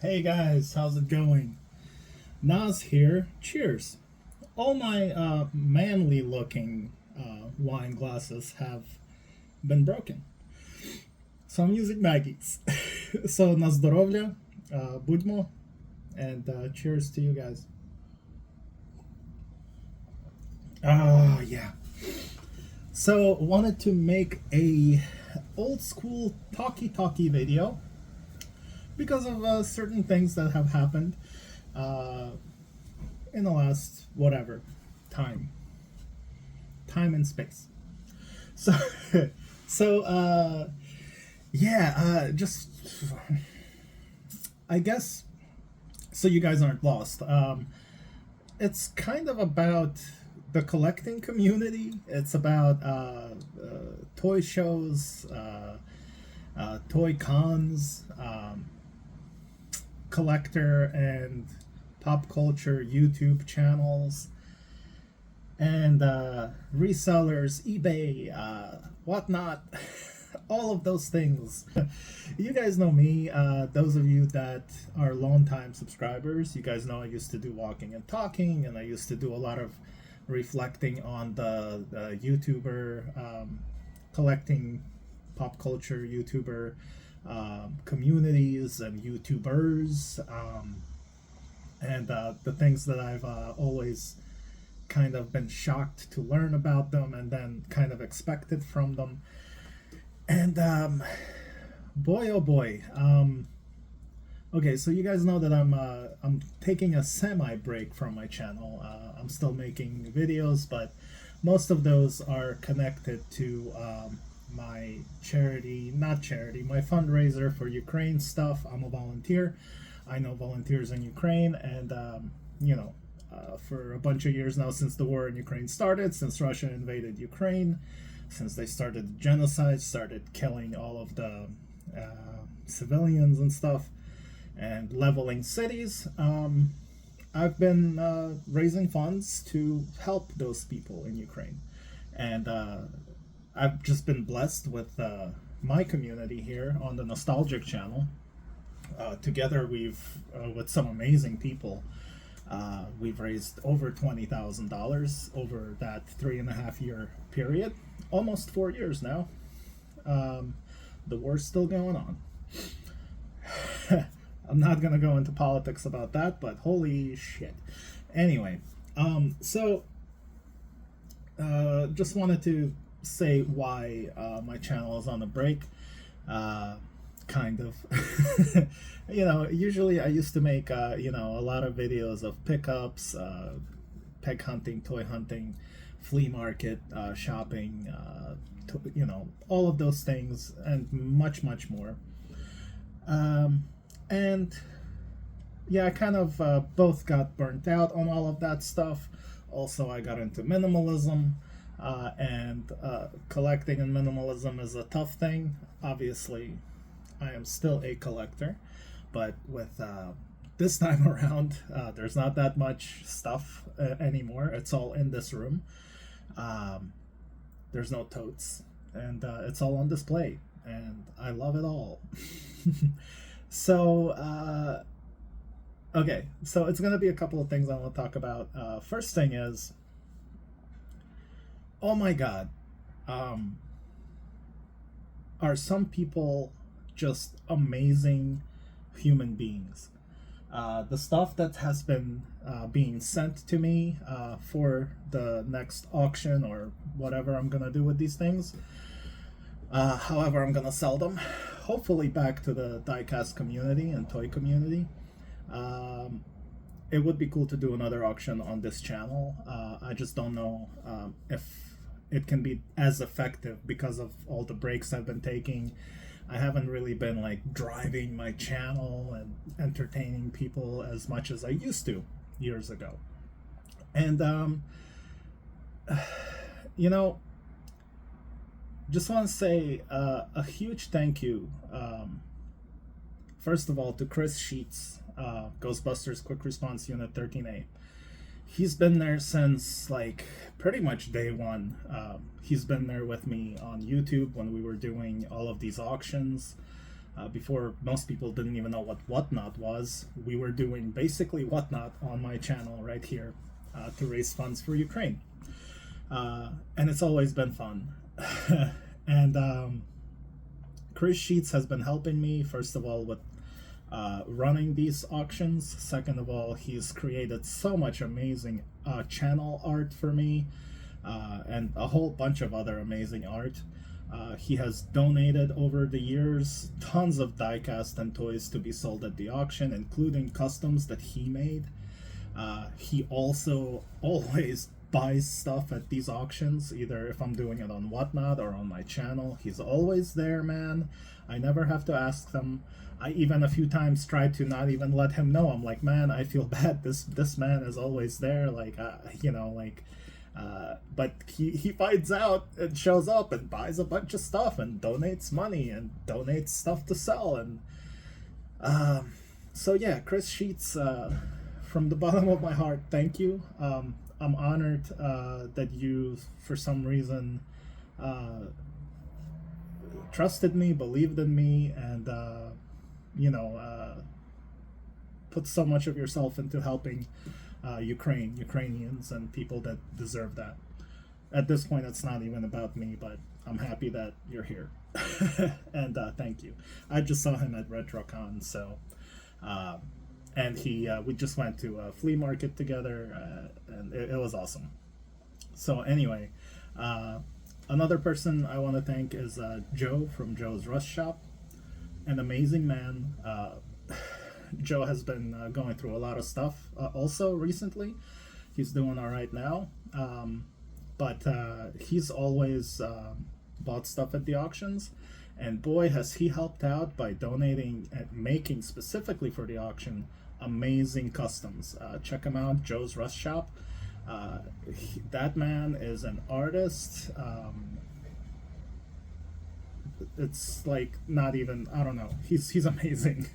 Hey guys, how's it going? Nas here. Cheers. All my manly looking wine glasses have been broken. So I'm using Maggie's. So na zdоров'я, будьмо, and cheers to you guys. Yeah. So wanted to make a old school talkie video because of certain things that have happened uh, in the last whatever time, and space. So, so yeah, just I guess so. You guys aren't lost. It's kind of about the collecting community. It's about toy shows, toy cons, collector and pop culture YouTube channels, and resellers, eBay, whatnot. All of those things. You guys know me. Those of you that are long time subscribers, you guys know I used to do walking and talking, and I used to do a lot of reflecting on the YouTuber, collecting pop culture YouTuber communities and YouTubers, and the things that I've always kind of been shocked to learn about them and then kind of expected from them. And boy, oh boy. Okay, so you guys know that I'm taking a semi break from my channel. I'm still making videos, but most of those are connected to my charity, not charity, my fundraiser for Ukraine stuff. I'm a volunteer. I know volunteers in Ukraine, and for a bunch of years now, since the war in Ukraine started, since Russia invaded Ukraine, since they started the genocide, started killing all of the civilians and stuff, and leveling cities, I've been raising funds to help those people in Ukraine. And I've just been blessed with my community here on the Nostalgic channel. Together, with some amazing people, we've raised over $20,000 over that 3.5 year period, almost 4 years now. The war's still going on. I'm not gonna go into politics about that, but holy shit. Anyway, so just wanted to say why my channel is on a break. Kind of. Usually I used to make a lot of videos of pickups, peg hunting, toy hunting, flea market, shopping, all of those things, and much more. And yeah, I kind of both got burnt out on all of that stuff. Also, I got into minimalism, and collecting and minimalism is a tough thing. Obviously, I am still a collector, but with this time around, there's not that much stuff anymore. It's all in this room. There's no totes, and it's all on display, and I love it all. So, okay, so it's going to be a couple of things I want to talk about. First thing is, oh my God, are some people just amazing human beings? The stuff that has been being sent to me for the next auction or whatever I'm gonna do with these things, however I'm gonna sell them, hopefully back to the diecast community and toy community. It would be cool to do another auction on this channel. I just don't know if it can be as effective because of all the breaks I've been taking. I haven't really been like driving my channel and entertaining people as much as I used to years ago. And you know, just want to say a huge thank you, first of all, to Chris Sheets, Ghostbusters Quick Response Unit 13A. He's been there since like pretty much day one. He's been there with me on YouTube when we were doing all of these auctions. Before most people didn't even know what Whatnot was, we were doing basically Whatnot on my channel right here to raise funds for Ukraine. And it's always been fun. And Chris Sheets has been helping me, first of all, with running these auctions. Second of all, he's created so much amazing channel art for me, and a whole bunch of other amazing art. He has donated over the years tons of diecast and toys to be sold at the auction, including customs that he made. He also always buys stuff at these auctions, either if I'm doing it on Whatnot or on my channel. He's always there, man. I never have to ask them. I even a few times tried to not even let him know. I'm like, man, I feel bad. This man is always there. Like, but he finds out and shows up and buys a bunch of stuff and donates money and donates stuff to sell. And so yeah, Chris Sheets, from the bottom of my heart, thank you. I'm honored that you, for some reason, trusted me, believed in me, and put so much of yourself into helping Ukrainians, and people that deserve that. At this point, it's not even about me, but I'm happy that you're here. And thank you. I just saw him at RetroCon, so and we just went to a flea market together, and it was awesome. So anyway, another person I want to thank is Joe from Joe's Rust Shop, an amazing man. Joe has been going through a lot of stuff also recently. He's doing all right now, but he's always bought stuff at the auctions, and boy has he helped out by donating and making specifically for the auction amazing customs. Check him out, Joe's Rust Shop. That man is an artist. It's like not even, I don't know, he's amazing.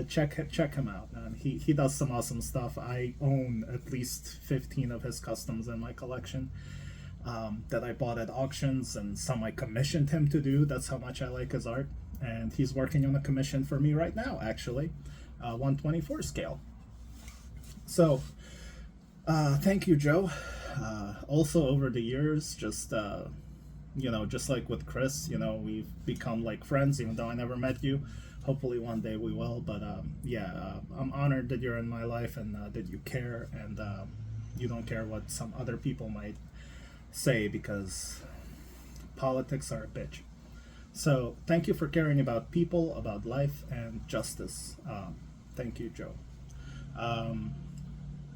Check him out, man. He does some awesome stuff. I own at least 15 of his customs in my collection, that I bought at auctions, and some I commissioned him to do. That's how much I like his art, and he's working on a commission for me right now, actually, 1/24 scale. So thank you, Joe. Also, over the years, just just like with Chris, we've become like friends, even though I never met you. Hopefully one day we will. But I'm honored that you're in my life, and that you care, and you don't care what some other people might say, because politics are a bitch. So thank you for caring about people, about life, and justice. Thank you, Joe.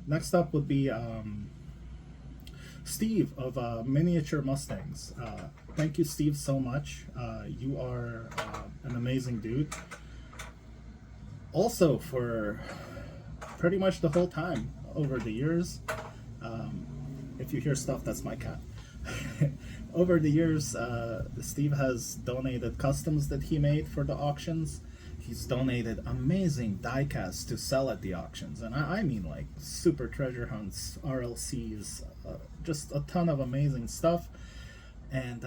Next up would be Steve of Miniature Mustangs. Thank you, Steve, so much. You are an amazing dude. Also, for pretty much the whole time over the years, if you hear stuff, that's my cat. Over the years, Steve has donated customs that he made for the auctions. He's donated amazing diecasts to sell at the auctions, and I mean like super treasure hunts, RLCs, just a ton of amazing stuff. And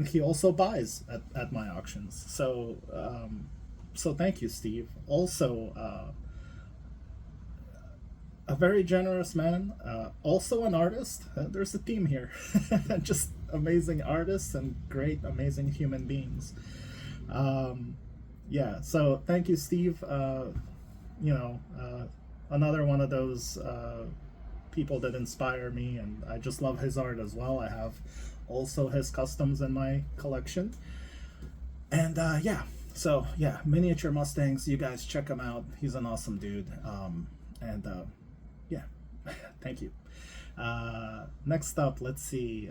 he also buys at my auctions. So so thank you, Steve. Also, a very generous man, also an artist. There's a theme here. Just amazing artists and great, amazing human beings. Yeah, so thank you, Steve. Another one of those people that inspire me, and I just love his art as well. I have also his customs in my collection. And Miniature Mustangs, you guys check him out. He's an awesome dude. Thank you. Next up, let's see.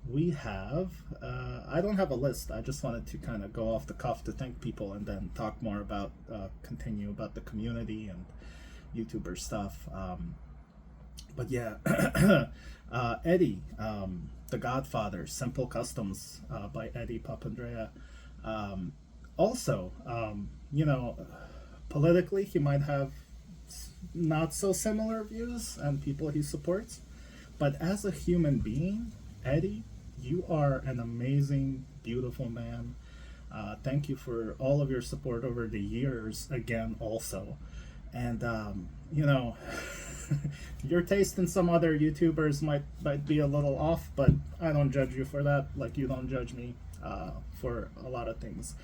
We have, I don't have a list. I just wanted to kind of go off the cuff to thank people, and then talk more about, continue about the community and YouTuber stuff. But yeah, Eddie, The Godfather, Simple Customs by Eddie Papandrea. Also, politically, he might have not so similar views and people he supports, but as a human being, Eddie, you are an amazing, beautiful man. Thank you for all of your support over the years again, also. And, you know, your taste in some other YouTubers might be a little off, but I don't judge you for that, like you don't judge me for a lot of things.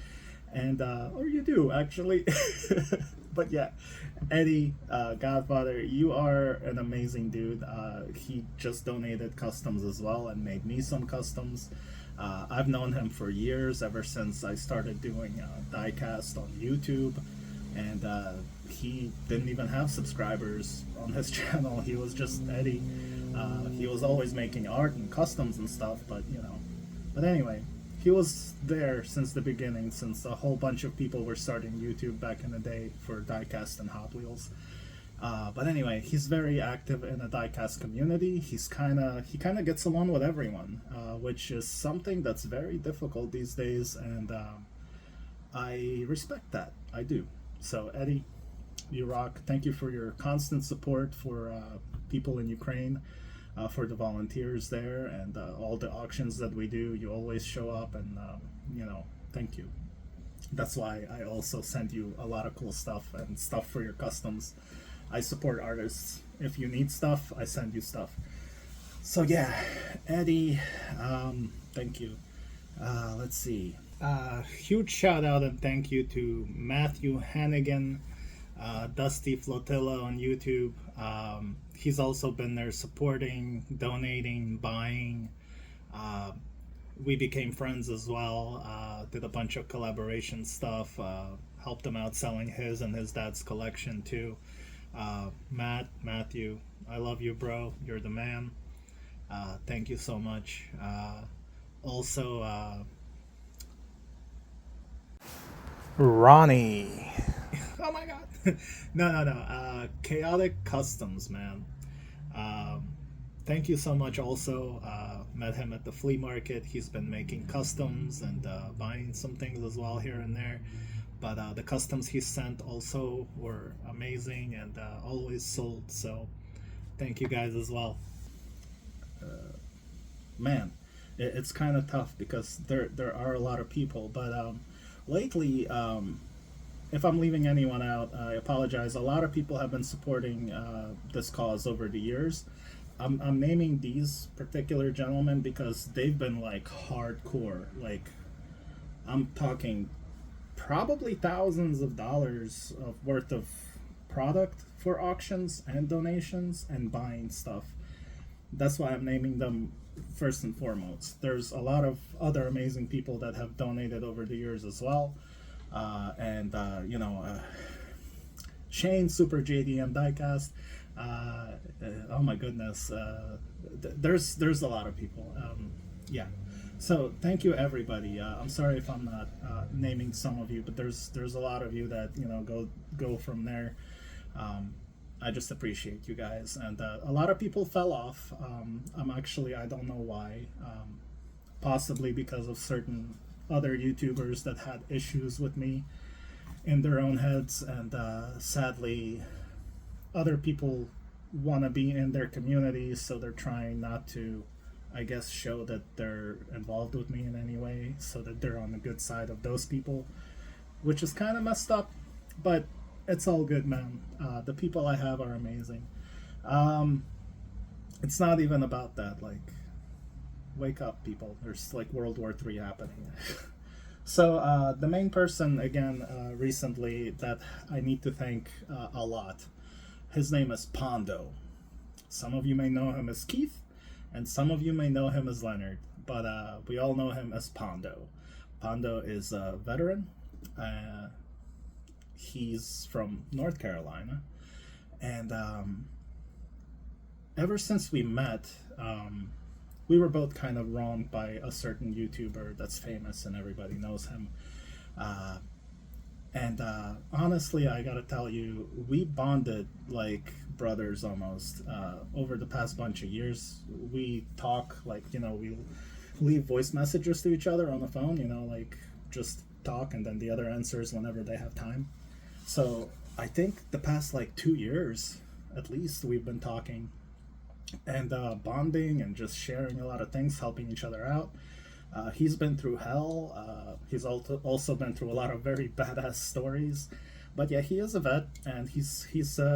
And, or you do, actually. But yeah, Eddie, Godfather, you are an amazing dude. He just donated customs as well and made me some customs. I've known him for years, ever since I started doing diecast on YouTube, and he didn't even have subscribers on his channel. He was just Eddie. He was always making art and customs and stuff, but you know. But anyway, he was there since the beginning, since a whole bunch of people were starting YouTube back in the day for diecast and Hot Wheels. But anyway, he's very active in the diecast community. He kind of gets along with everyone, which is something that's very difficult these days, and I respect that. I do. So Eddie, you rock. Thank you for your constant support for people in Ukraine, for the volunteers there, and all the auctions that we do. You always show up, and you know, thank you. That's why I also send you a lot of cool stuff and stuff for your customs. I support artists. If you need stuff, I send you stuff. So yeah, Eddie, thank you. Let's see. Huge shout out and thank you to Matthew Hannigan, Dusty Flotilla on YouTube. He's also been there supporting, donating, buying. We became friends as well. Did a bunch of collaboration stuff. Helped him out selling his and his dad's collection too. Matthew, I love you, bro. You're the man. Thank you so much. Also, Ronnie. Oh my god. No. Chaotic Customs, man. Thank you so much. Also, met him at the flea market. He's been making customs and buying some things as well here and there. But the customs he sent also were amazing and always sold. So thank you guys as well. Man, it's kind of tough because there are a lot of people. But lately, if I'm leaving anyone out, I apologize. A lot of people have been supporting this cause over the years. I'm naming these particular gentlemen because they've been like hardcore. Like, I'm talking probably thousands of dollars of worth of product for auctions and donations and buying stuff. That's why I'm naming them first and foremost. There's a lot of other amazing people that have donated over the years as well. And you know, Shane, Super JDM Diecast. Oh my goodness. There's a lot of people. Yeah. So thank you, everybody. I'm sorry if I'm not naming some of you, but there's a lot of you that, you know, go from there. I just appreciate you guys, and a lot of people fell off. I don't know why. Possibly because of certain other YouTubers that had issues with me in their own heads, and sadly, other people want to be in their communities, so they're trying not to, I guess, show that they're involved with me in any way, so that they're on the good side of those people, which is kind of messed up, but it's all good, man. The people I have are amazing. It's not even about that. Like, wake up, people. There's like World War III happening. So the main person, again, recently that I need to thank a lot, his name is Pondo. Some of you may know him as Keith, and some of you may know him as Leonard, but we all know him as Pondo. Pondo is a veteran. He's from North Carolina, and ever since we met, we were both kind of wronged by a certain YouTuber that's famous and everybody knows him. And honestly, I gotta tell you, we bonded like brothers almost over the past bunch of years. We talk like, you know, we leave voice messages to each other on the phone, you know, like just talk, and then the other answers whenever they have time. So I think the past like 2 years at least we've been talking and bonding and just sharing a lot of things, helping each other out. He's been through hell. He's also been through a lot of very badass stories. But yeah, he is a vet, and he's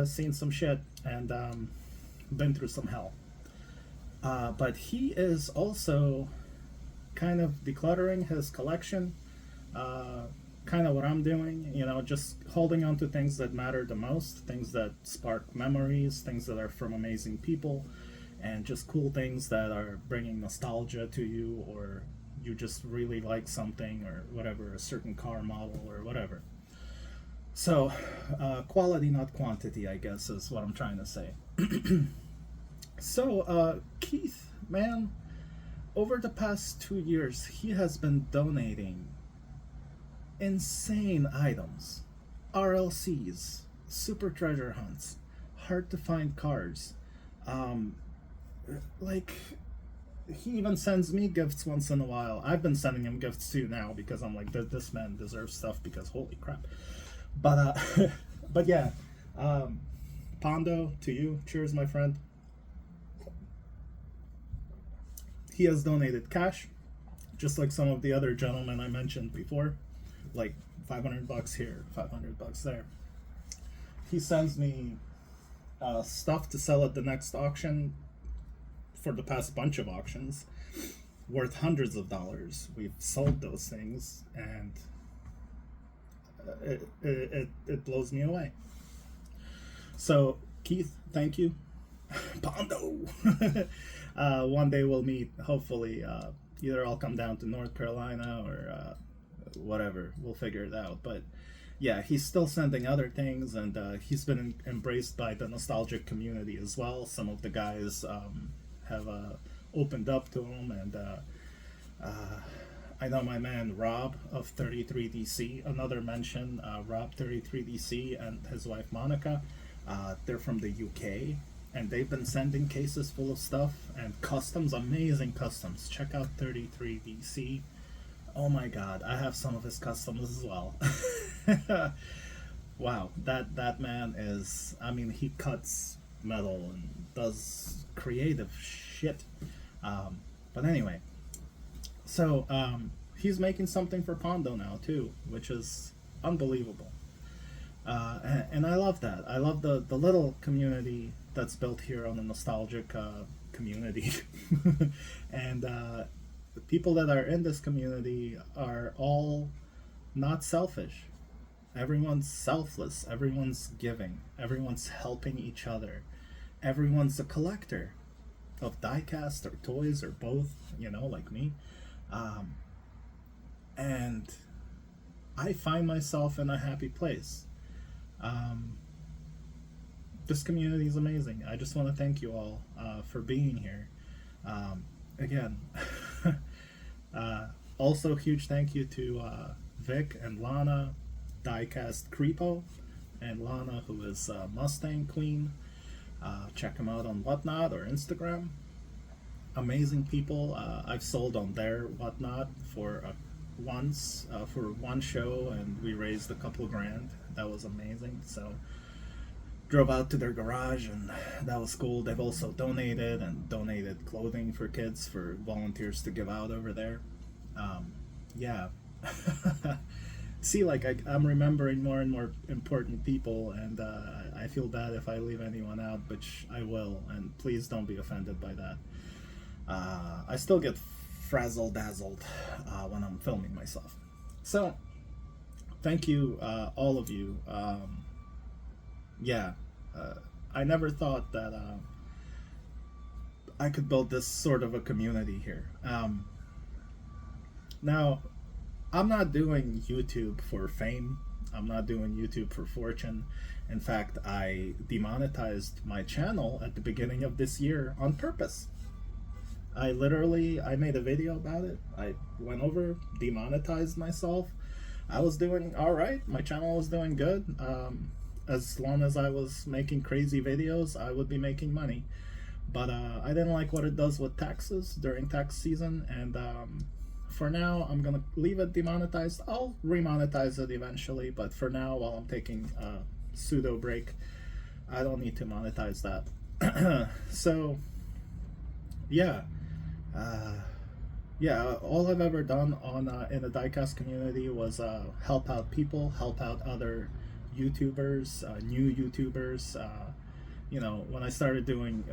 seen some shit and been through some hell. But he is also kind of decluttering his collection. Kind of what I'm doing, just holding on to things that matter the most, things that spark memories, things that are from amazing people, and just cool things that are bringing nostalgia to you, or you just really like something, or whatever, a certain car model, or whatever. So, quality, not quantity, I guess, is what I'm trying to say. So, Keith, man, over the past 2 years, he has been donating insane items, RLCs, super treasure hunts, hard to find cars. Um, like, he even sends me gifts once in a while. I've been sending him gifts too now because I'm like, this man deserves stuff because holy crap. But but yeah, Pondo, to you, cheers, my friend. He has donated cash, just like some of the other gentlemen I mentioned before, like $500 here, $500 there. He sends me stuff to sell at the next auction for the past bunch of auctions, worth hundreds of dollars. We've sold those things, and it blows me away. So, Keith, thank you. Pondo! One day we'll meet, hopefully. Either I'll come down to North Carolina or whatever. We'll figure it out. But yeah, he's still sending other things, and he's been embraced by the nostalgic community as well. Some of the guys have opened up to him, and I know my man Rob of 33DC, another mention, Rob 33DC and his wife Monica. They're from the UK, and they've been sending cases full of stuff and customs, amazing customs. Check out 33DC. Oh my god, I have some of his customs as well. Wow, that man is, I mean, he cuts metal and does creative shit. But anyway, so he's making something for Pondo now too, which is unbelievable. And I love that. I love the little community that's built here on the nostalgic community. And the people that are in this community are all not selfish. Everyone's selfless. Everyone's giving. Everyone's helping each other. Everyone's a collector of diecast or toys or both, like me. And I find myself in a happy place. This community is amazing. I just want to thank you all for being here. Again, also huge thank you to Vic and Lana, Diecast Creepo, and Lana, who is Mustang Queen. Check them out on Whatnot or Instagram. Amazing people. I've sold on their Whatnot for once for one show, and we raised a couple grand. That was amazing. So drove out to their garage, and that was cool. They've also donated clothing for kids, for volunteers to give out over there. Yeah. See, like I'm remembering more and more important people, and I feel bad if I leave anyone out, which I will, and please don't be offended by that. I still get frazzle-dazzled when I'm filming myself. So, thank you, all of you. Yeah, I never thought that I could build this sort of a community here. Now, I'm not doing YouTube for fame. I'm not doing YouTube for fortune. In fact, I demonetized my channel at the beginning of this year on purpose. I made a video about it. I went over, demonetized myself. I was doing alright. My channel was doing good. As long as I was making crazy videos, I would be making money. But I didn't like what it does with taxes during tax season, and for now, I'm gonna leave it demonetized. I'll remonetize it eventually, but for now, while I'm taking a pseudo break, I don't need to monetize that. So, yeah. yeah, all I've ever done on in the diecast community was help out people, help out other YouTubers, new YouTubers. You know, when I started doing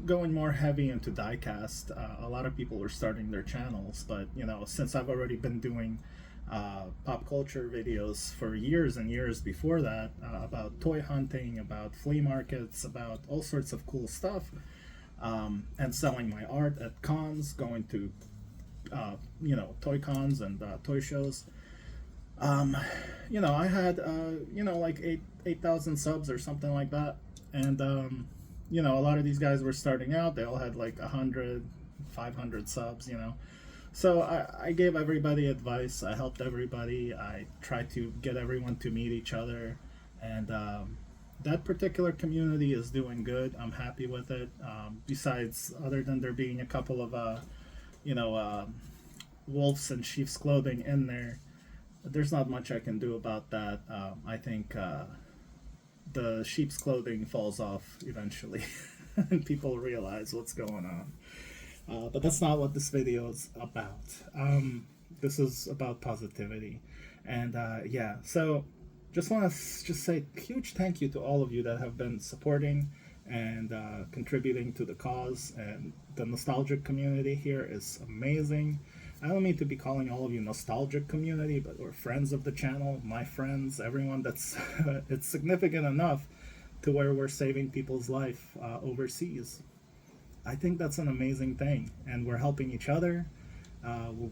going more heavy into diecast, a lot of people were starting their channels. But you know, since I've already been doing pop culture videos for years and years before that, about toy hunting, about flea markets, about all sorts of cool stuff, and selling my art at cons, going to you know, toy cons and toy shows. Um, you know, I had you know, like 8,000 subs or something like that, and you know, a lot of these guys were starting out. They all had like 100, 500 subs. You know, so I gave everybody advice. I helped everybody. I tried to get everyone to meet each other, and that particular community is doing good. I'm happy with it. Besides, other than there being a couple of you know, wolves and sheep's clothing in there, there's not much I can do about that. I think the sheep's clothing falls off eventually, and people realize what's going on. But that's not what this video is about. This is about positivity, and yeah. So, just want to just say a huge thank you to all of you that have been supporting and contributing to the cause. And the nostalgic community here is amazing. I don't mean to be calling all of you nostalgic community, but we're friends of the channel, my friends, everyone that's it's significant enough to where we're saving people's life overseas. I think that's an amazing thing, and we're helping each other.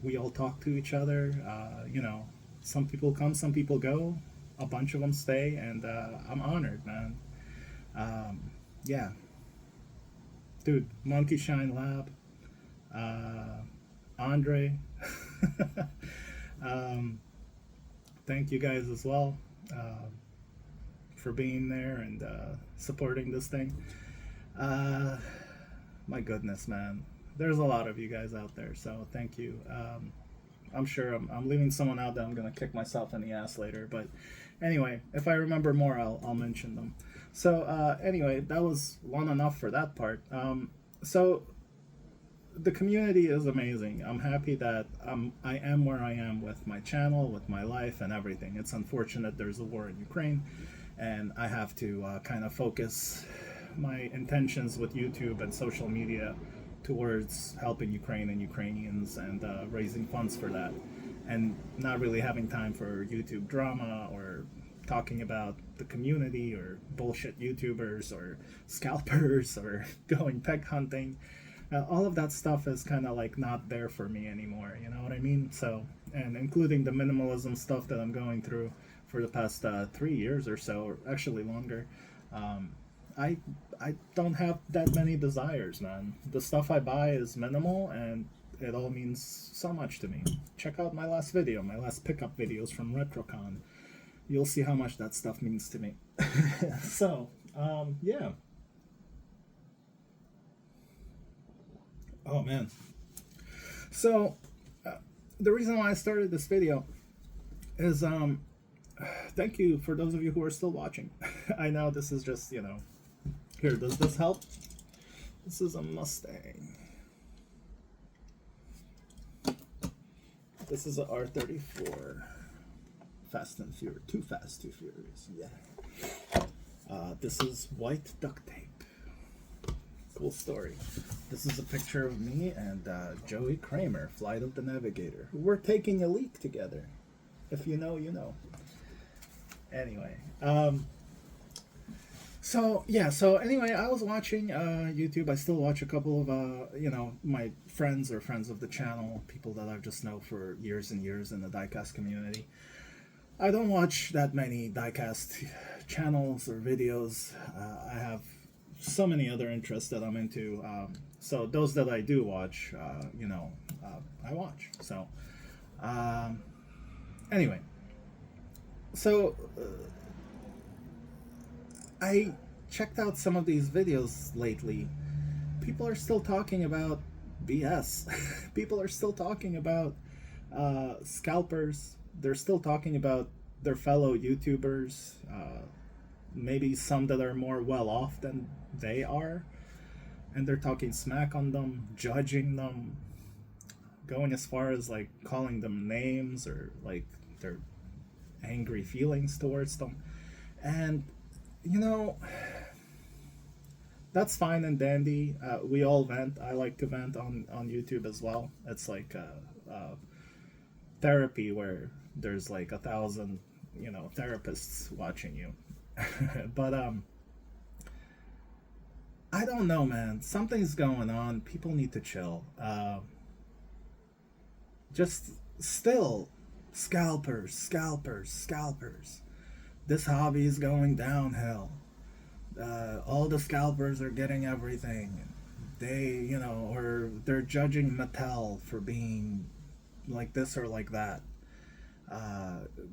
We all talk to each other. You know, some people come, some people go. A bunch of them stay, and I'm honored, man. Yeah, dude, Monkey Shine Lab, Andre. um, Thank you guys as well for being there and supporting this thing. Uh, my goodness, man, there's a lot of you guys out there, so thank you. I'm sure I'm leaving someone out that I'm gonna kick myself in the ass later, but anyway, if I remember more, I'll mention them. So anyway, that was long enough for that part. So the community is amazing. I'm happy that I am where I am with my channel, with my life, and everything. It's unfortunate there's a war in Ukraine, and I have to kind of focus my intentions with YouTube and social media towards helping Ukraine and Ukrainians and raising funds for that, and not really having time for YouTube drama or talking about the community or bullshit YouTubers or scalpers or going peg hunting. All of that stuff is kind of like not there for me anymore. You know what I mean? So, and including the minimalism stuff that I'm going through for the past 3 years or so, or actually longer. Um, I I don't have that many desires, man. The stuff I buy is minimal, and it all means so much to me. Check out my last video, my last pickup videos from RetroCon. You'll see how much that stuff means to me. So, yeah. Oh man. So, the reason why I started this video is thank you for those of you who are still watching. I know this is just, you know, here, does this help? This is a Mustang. This is a R34. Fast and Furious. Too Fast, Too Furious. Yeah. This is white duct tape. Cool story. This is a picture of me and Joey Kramer, Flight of the Navigator, who were taking a leak together. If you know, you know. Anyway, so yeah, so anyway, I was watching YouTube. I still watch a couple of you know, my friends or friends of the channel, people that I've just know for years and years in the diecast community. I don't watch that many diecast channels or videos. I have so many other interests that I'm into. So those that I do watch, you know, I watch. So anyway, so I checked out some of these videos lately. People are still talking about BS. People are still talking about scalpers. They're still talking about their fellow YouTubers, maybe some that are more well off than they are, and they're talking smack on them, judging them. going as far as like calling them names or like their angry feelings towards them. And you know, that's fine and dandy. We all vent. I like to vent on YouTube as well. It's like therapy where there's like 1,000, therapists watching you. But I don't know, man. Something's going on. People need to chill. Just still, scalpers, scalpers, scalpers. This hobby is going downhill. All the scalpers are getting everything. Or they're judging Mattel for being like this or like that.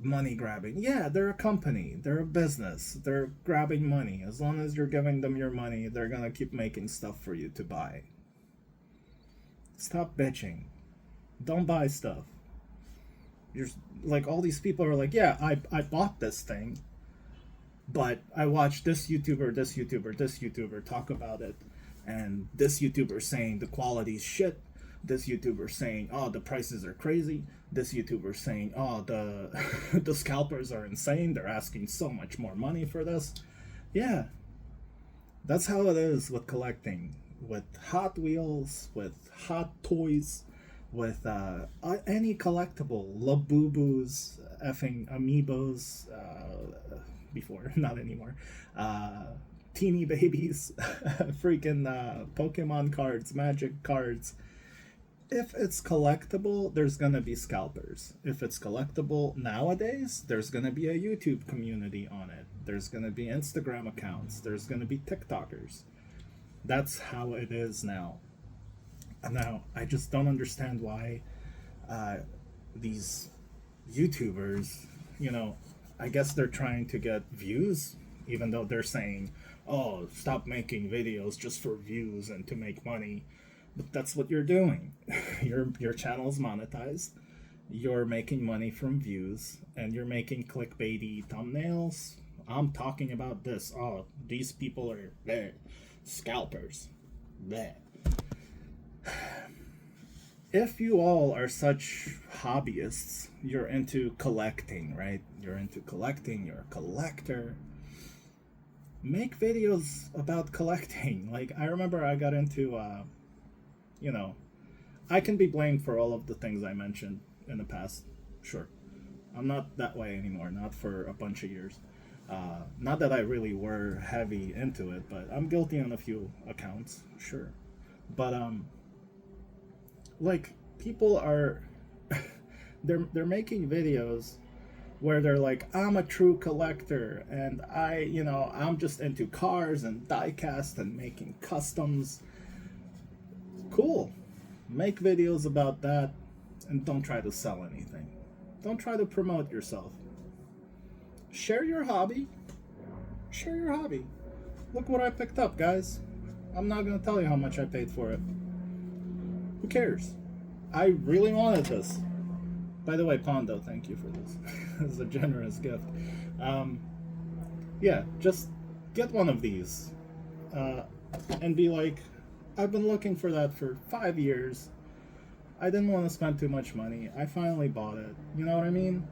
Money grabbing. Yeah, they're a company. They're a business. They're grabbing money. As long as you're giving them your money, they're gonna keep making stuff for you to buy. Stop bitching. Don't buy stuff. You're like, all these people are like, yeah, I bought this thing, but I watched this YouTuber, this YouTuber, this YouTuber talk about it, and this YouTuber saying the quality's shit. This YouTuber saying, oh, the prices are crazy. This YouTuber saying, oh, the the scalpers are insane. They're asking so much more money for this. Yeah, that's how it is with collecting, with Hot Wheels, with Hot Toys, with any collectible, Labubus, effing Amiibos, before, not anymore, teeny babies, freaking Pokemon cards, Magic cards. If it's collectible, there's gonna be scalpers. If it's collectible nowadays, there's gonna be a YouTube community on it. There's gonna be Instagram accounts. There's gonna be TikTokers. That's how it is now. Now, I just don't understand why these YouTubers, I guess they're trying to get views, even though they're saying, oh, stop making videos just for views and to make money. But that's what you're doing. Your channel's monetized. You're making money from views, and you're making clickbaity thumbnails. I'm talking about this. Oh, these people are bleh, scalpers. Bleh. If you all are such hobbyists, you're into collecting, right? You're into collecting, you're a collector. Make videos about collecting. Like, I remember I got into, I can be blamed for all of the things I mentioned in the past. Sure. I'm not that way anymore, not for a bunch of years. Not that I really were heavy into it, but I'm guilty on a few accounts, sure. But, like, people are they're making videos where they're like, I'm a true collector, and I'm just into cars and diecast and making customs. Cool. Make videos about that, and don't try to sell anything. Don't try to promote yourself. Share your hobby. Share your hobby. Look what I picked up, guys. I'm not gonna tell you how much I paid for it. Who cares? I really wanted this. By the way, Pondo, thank you for this. It's a generous gift. Yeah, just get one of these. And be like, I've been looking for that for 5 years. I didn't want to spend too much money. I finally bought it. You know what I mean?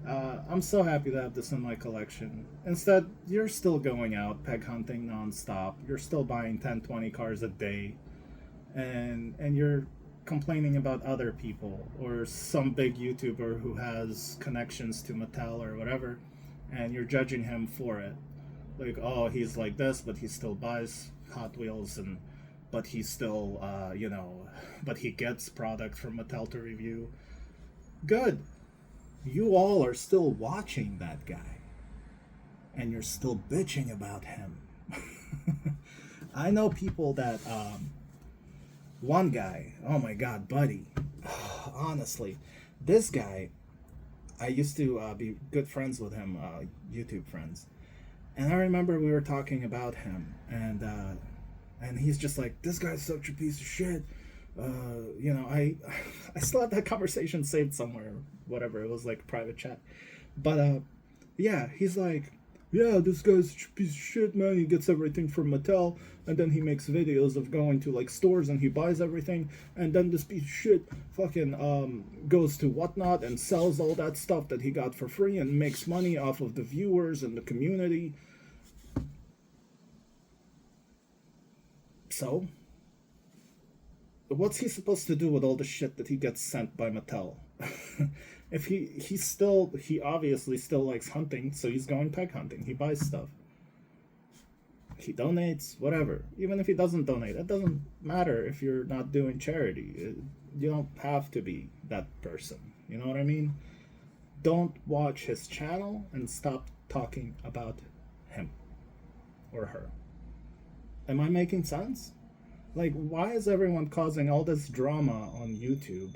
I'm so happy to have this in my collection. Instead, you're still going out peg hunting nonstop. You're still buying 10, 20 cars a day. And you're complaining about other people or some big YouTuber who has connections to Mattel or whatever, and you're judging him for it. Like, oh, he's like this, but he still buys Hot Wheels, but he still, but he gets product from Mattel to review. Good. You all are still watching that guy, and you're still bitching about him. I know people that, one guy, oh my god, buddy, honestly, this guy, I used to be good friends with him, YouTube friends, and I remember we were talking about him, and he's just like, this guy's such a piece of shit. I still have that conversation saved somewhere, whatever, it was like private chat, but yeah, he's like, yeah, this guy's a piece of shit, man. He gets everything from Mattel, and then he makes videos of going to like stores and he buys everything, and then this piece of shit fucking goes to Whatnot and sells all that stuff that he got for free and makes money off of the viewers and the community. So, what's he supposed to do with all the shit that he gets sent by Mattel? If he obviously still likes hunting, so he's going peg hunting. He buys stuff. He donates, whatever. Even if he doesn't donate, it doesn't matter if you're not doing charity. You don't have to be that person. You know what I mean? Don't watch his channel and stop talking about him or her. Am I making sense? Like, why is everyone causing all this drama on YouTube,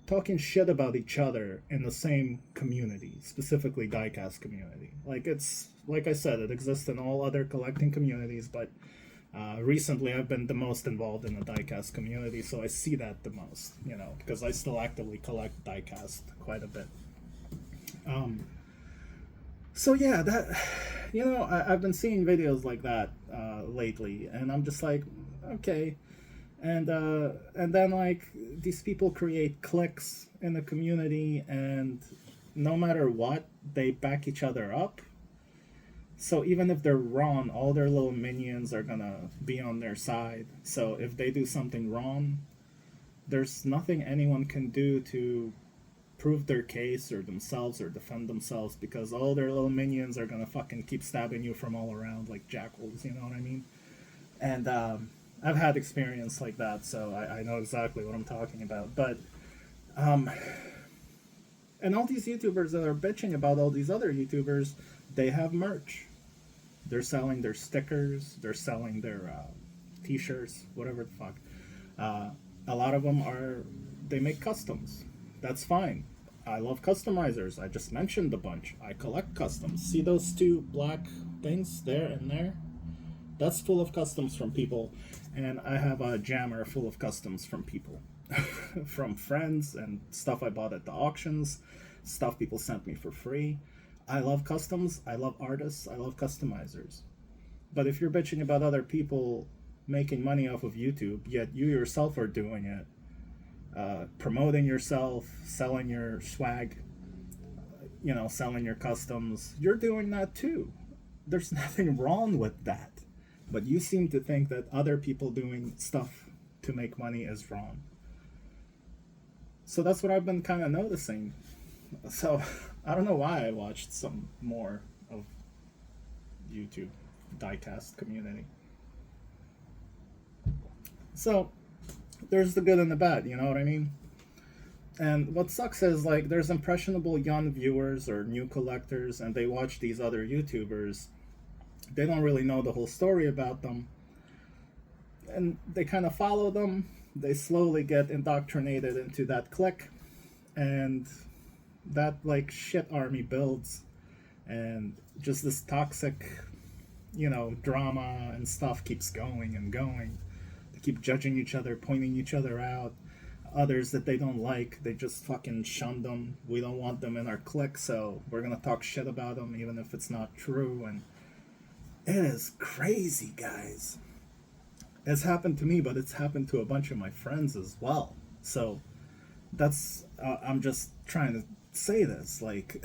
talking shit about each other in the same community, specifically diecast community? Like, it's like I said, it exists in all other collecting communities, but recently I've been the most involved in the diecast community, so I see that the most, you know, because I still actively collect diecast quite a bit. So yeah, that, you know, I've been seeing videos like that lately, and I'm just like, okay. And then like these people create cliques in the community, and no matter what, they back each other up. So even if they're wrong, all their little minions are gonna be on their side. So if they do something wrong, there's nothing anyone can do to prove their case or themselves or defend themselves, because all their little minions are gonna fucking keep stabbing you from all around like jackals, you know what I mean? And I've had experience like that, so I know exactly what I'm talking about. But and all these YouTubers that are bitching about all these other YouTubers, they have merch. They're selling their stickers, they're selling their t-shirts, whatever the fuck. A lot of them are, they make customs. That's fine. I love customizers. I just mentioned a bunch. I collect customs. See those two black things there and there? That's full of customs from people. And I have a jammer full of customs from people. From friends and stuff I bought at the auctions, stuff people sent me for free. I love customs. I love artists. I love customizers. But if you're bitching about other people making money off of YouTube, yet you yourself are doing it, promoting yourself, selling your swag, you know, selling your customs, you're doing that too. There's nothing wrong with that. But you seem to think that other people doing stuff to make money is wrong. So that's what I've been kind of noticing. So I don't know why I watched some more of YouTube diecast community. So there's the good and the bad, you know what I mean? And what sucks is like there's impressionable young viewers or new collectors, and they watch these other YouTubers. They don't really know the whole story about them, and they kind of follow them. They slowly get indoctrinated into that clique, and that like shit army builds, and just this toxic, you know, drama and stuff keeps going and going. They keep judging each other, pointing each other out. Others that they don't like, they just fucking shun them. We don't want them in our clique, so we're gonna talk shit about them even if it's not true. And it is crazy, guys. It's happened to me, but it's happened to a bunch of my friends as well. So that's I'm just trying to say this. Like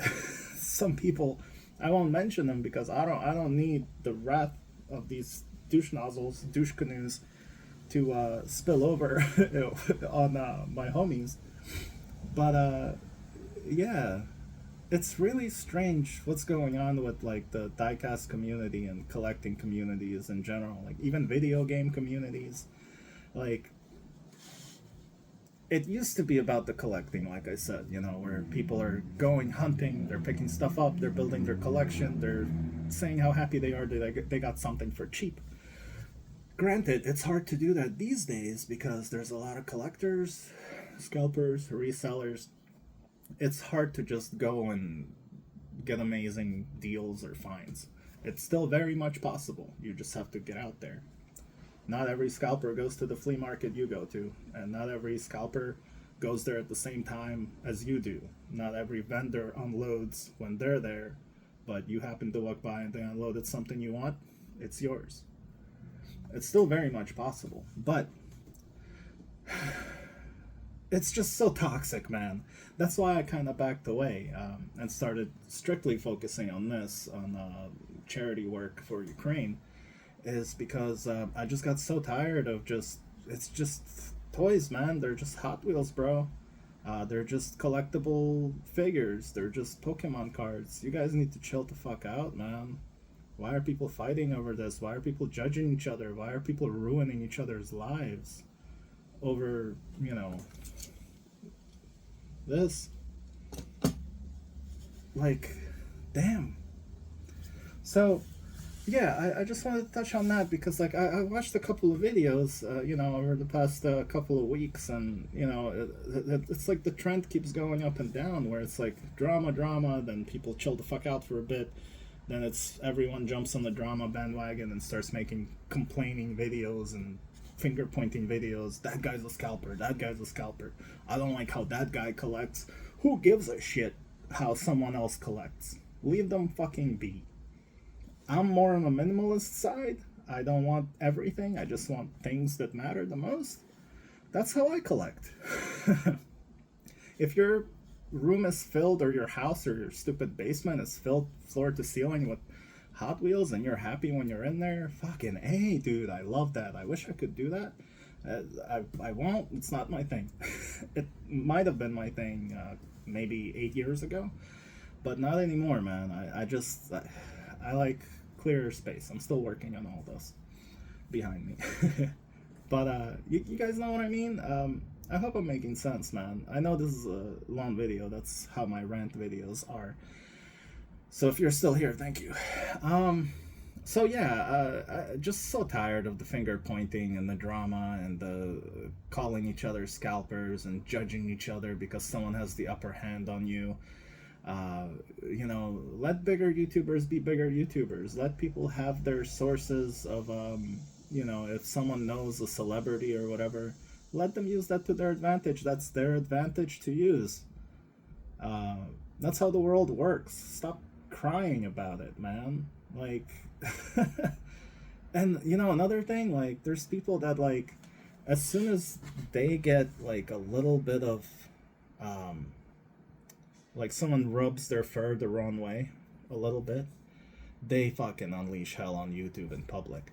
some people, I won't mention them because I don't need the wrath of these douche nozzles, douche canoes, to spill over on my homies. But yeah, it's really strange what's going on with like the diecast community and collecting communities in general, like even video game communities. Like it used to be about the collecting, like I said, you know, where people are going hunting, they're picking stuff up, they're building their collection, they're saying how happy they are that they got something for cheap. Granted, it's hard to do that these days because there's a lot of collectors, scalpers, resellers. It's hard to just go and get amazing deals or finds. It's still very much possible. You just have to get out there. Not every scalper goes to the flea market you go to, and not every scalper goes there at the same time as you do. Not every vendor unloads when they're there. but you happen to walk by and they unloaded something you want, it's yours. It's still very much possible, but it's just so toxic, man. That's why I kind of backed away, and started strictly focusing on this, on charity work for Ukraine, is because I just got so tired of it's just toys, man. They're just Hot Wheels, bro. They're just collectible figures. They're just Pokemon cards. You guys need to chill the fuck out, man. Why are people fighting over this? Why are people judging each other? Why are people ruining each other's lives over, this? Like, damn. So, yeah, I just wanted to touch on that because, like, I watched a couple of videos, over the past couple of weeks, and, it's like the trend keeps going up and down where it's like drama, then people chill the fuck out for a bit. Then it's everyone jumps on the drama bandwagon and starts making complaining videos and finger pointing videos. That guy's a scalper. That guy's a scalper. I don't like how that guy collects. Who gives a shit how someone else collects? Leave them fucking be. I'm more on the minimalist side. I don't want everything. I just want things that matter the most. That's how I collect. If your room is filled, or your house or your stupid basement is filled floor to ceiling with Hot Wheels, and you're happy when you're in there, fucking A, dude, I love that. I wish I could do that. I won't. It's not my thing. It might have been my thing maybe 8 years ago, but not anymore, man. I like clearer space. I'm still working on all this behind me. But you guys know what I mean? I hope I'm making sense, man. I know this is a long video. That's how my rant videos are. So if you're still here, thank you. So yeah, just so tired of the finger pointing and the drama and the calling each other scalpers and judging each other because someone has the upper hand on you. Let bigger YouTubers be bigger YouTubers. Let people have their sources of, if someone knows a celebrity or whatever, let them use that to their advantage. That's their advantage to use. That's how the world works. Stop crying about it, man. Like, and another thing, like, there's people that, like, as soon as they get like a little bit of, like, someone rubs their fur the wrong way a little bit, they fucking unleash hell on YouTube in public.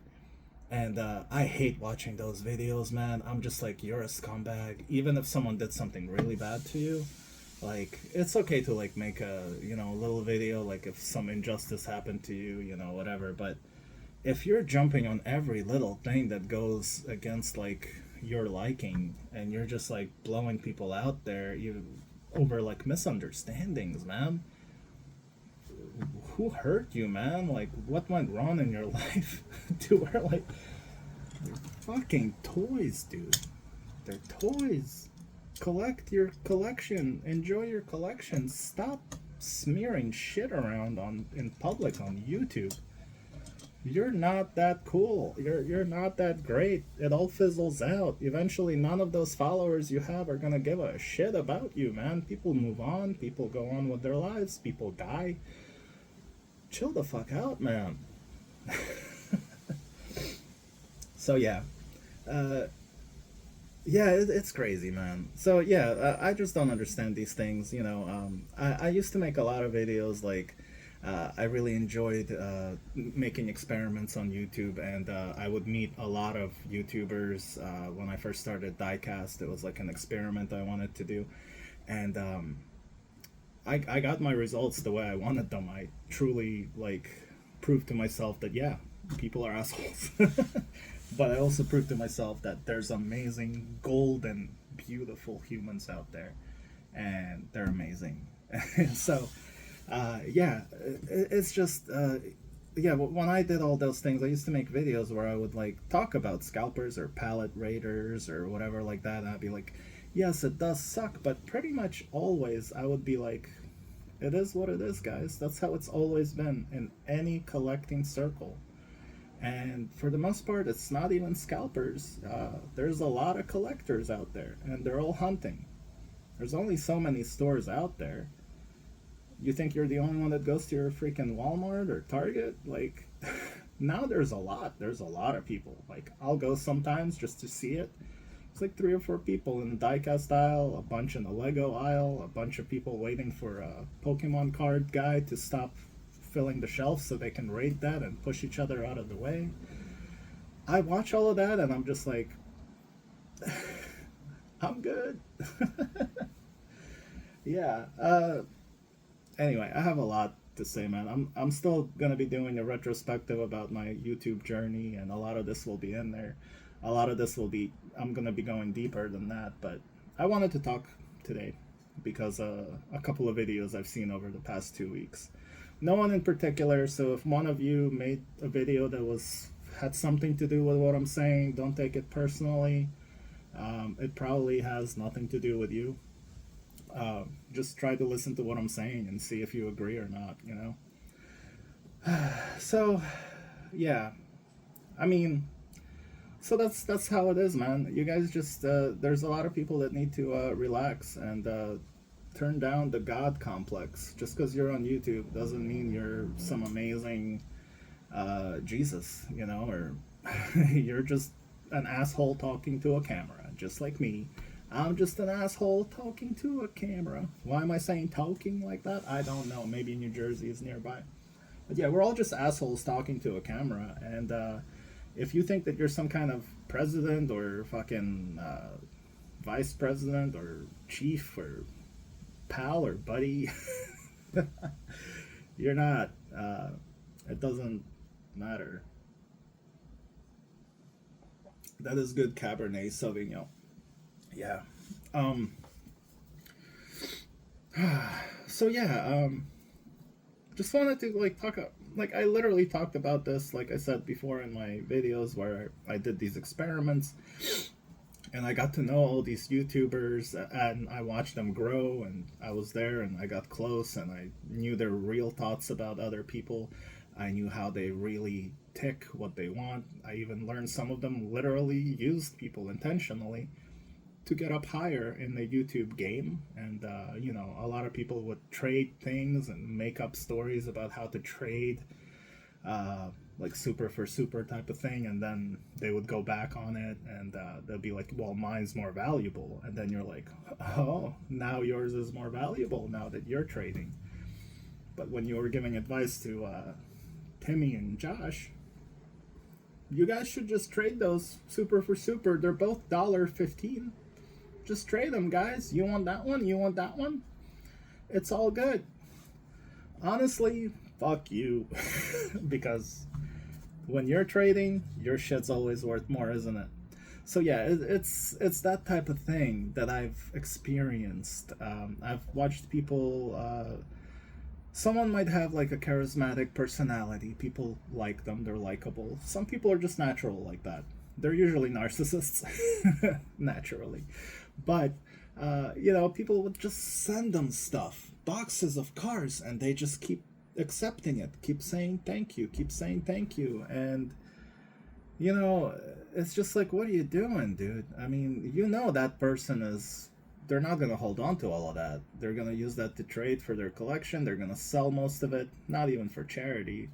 And I hate watching those videos, man. I'm just like, you're a scumbag. Even if someone did something really bad to you, like, it's okay to, like, make a, little video, like, if some injustice happened to you, whatever. But if you're jumping on every little thing that goes against, like, your liking, and you're just, like, blowing people out there over, like, misunderstandings, man. Who hurt you, man? Like, what went wrong in your life to where, like, they're fucking toys, dude. They're toys. Collect your collection. Enjoy your collection. Stop smearing shit around in public on YouTube. You're not that cool. You're not that great. It all fizzles out. Eventually, none of those followers you have are gonna give a shit about you, man. People move on. People go on with their lives. People die. Chill the fuck out, man. So yeah, it's crazy, man. So yeah, I just don't understand these things. I used to make a lot of videos. Like, I really enjoyed making experiments on YouTube, and I would meet a lot of YouTubers. When I first started Diecast, it was like an experiment I wanted to do, and I got my results the way I wanted them. I truly, like, proved to myself that, yeah, people are assholes. But I also proved to myself that there's amazing, golden, beautiful humans out there. And they're amazing. So, it's just, when I did all those things, I used to make videos where I would, like, talk about scalpers or pallet raiders or whatever like that. And I'd be like, yes, it does suck, but pretty much always I would be like, it is what it is, guys. That's how it's always been in any collecting circle. And for the most part, it's not even scalpers. There's a lot of collectors out there, and they're all hunting. There's only so many stores out there. You think you're the only one that goes to your freaking Walmart or Target? Like, now there's a lot of people. Like, I'll go sometimes just to see it. It's like 3 or 4 people in the diecast aisle, a bunch in the Lego aisle, a bunch of people waiting for a Pokemon card guy to stop filling the shelves so they can raid that and push each other out of the way. I watch all of that and I'm just like, I'm good. Yeah. Anyway, I have a lot to say, man. I'm still gonna be doing a retrospective about my YouTube journey, and a lot of this will be in there. A lot of this will be, I'm gonna be going deeper than that, but I wanted to talk today because a couple of videos I've seen over the past 2 weeks. No one in particular, so if one of you made a video that had something to do with what I'm saying, don't take it personally. It probably has nothing to do with you. Just try to listen to what I'm saying and see if you agree or not, you know? So, yeah. I mean, so that's how it is, man. You guys just, there's a lot of people that need to relax and turn down the God complex. Just because you're on YouTube doesn't mean you're some amazing Jesus, you know, or you're just an asshole talking to a camera, just like me. I'm just an asshole talking to a camera. Why am I saying talking like that? I don't know. Maybe New Jersey is nearby. But yeah, we're all just assholes talking to a camera. And if you think that you're some kind of president or fucking vice president or chief or pal or buddy, you're not. It doesn't matter. That is good Cabernet Sauvignon. Yeah. Um. So yeah. Just wanted to like talk. Like I literally talked about this, like I said before in my videos, where I did these experiments, and I got to know all these YouTubers, and I watched them grow, and I was there, and I got close, and I knew their real thoughts about other people. I knew how they really tick, what they want. I even learned some of them literally used people intentionally to get up higher in the YouTube game. And, you know, a lot of people would trade things and make up stories about how to trade, like super for super type of thing. And then they would go back on it and they'll be like, well, mine's more valuable. And then you're like, oh, now yours is more valuable now that you're trading. But when you were giving advice to Timmy and Josh, you guys should just trade those super for super. They're both $1.15. Just trade them, guys. You want that one? You want that one? It's all good. Honestly, fuck you. Because when you're trading, your shit's always worth more, isn't it? So yeah, it's that type of thing that I've experienced. I've watched people. Someone might have like a charismatic personality. People like them. They're likable. Some people are just natural like that. They're usually narcissists, naturally. But, you know, people would just send them stuff, boxes of cars, and they just keep accepting it, keep saying thank you, keep saying thank you. And, you know, it's just like, what are you doing, dude? I mean, you know that person is, they're not going to hold on to all of that. They're going to use that to trade for their collection. They're going to sell most of it, not even for charity.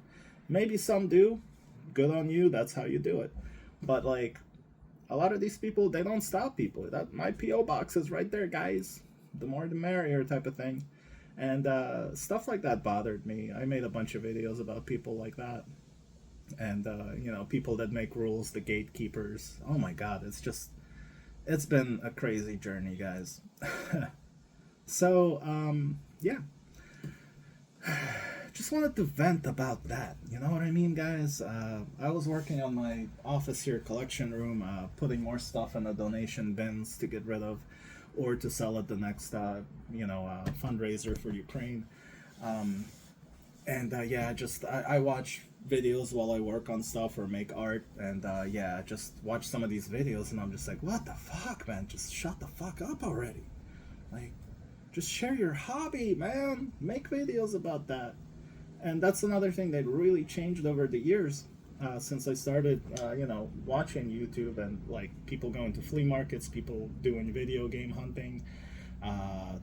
Maybe some do. Good on you. That's how you do it. But, like, a lot of these people, they don't stop people. That my P.O. box is right there, guys. The more the merrier type of thing. And stuff like that bothered me. I made a bunch of videos about people like that. And, you know, people that make rules, the gatekeepers. Oh my god, it's been a crazy journey, guys. So, yeah. Just wanted to vent about that. You know what I mean, guys? I was working on my office here, collection room, putting more stuff in the donation bins to get rid of, or to sell at the next, fundraiser for Ukraine. And yeah, I watch videos while I work on stuff or make art, and yeah, just watch some of these videos, and I'm just like, what the fuck, man? Just shut the fuck up already. Like, just share your hobby, man. Make videos about that. And that's another thing that really changed over the years since I started, watching YouTube and like people going to flea markets, people doing video game hunting,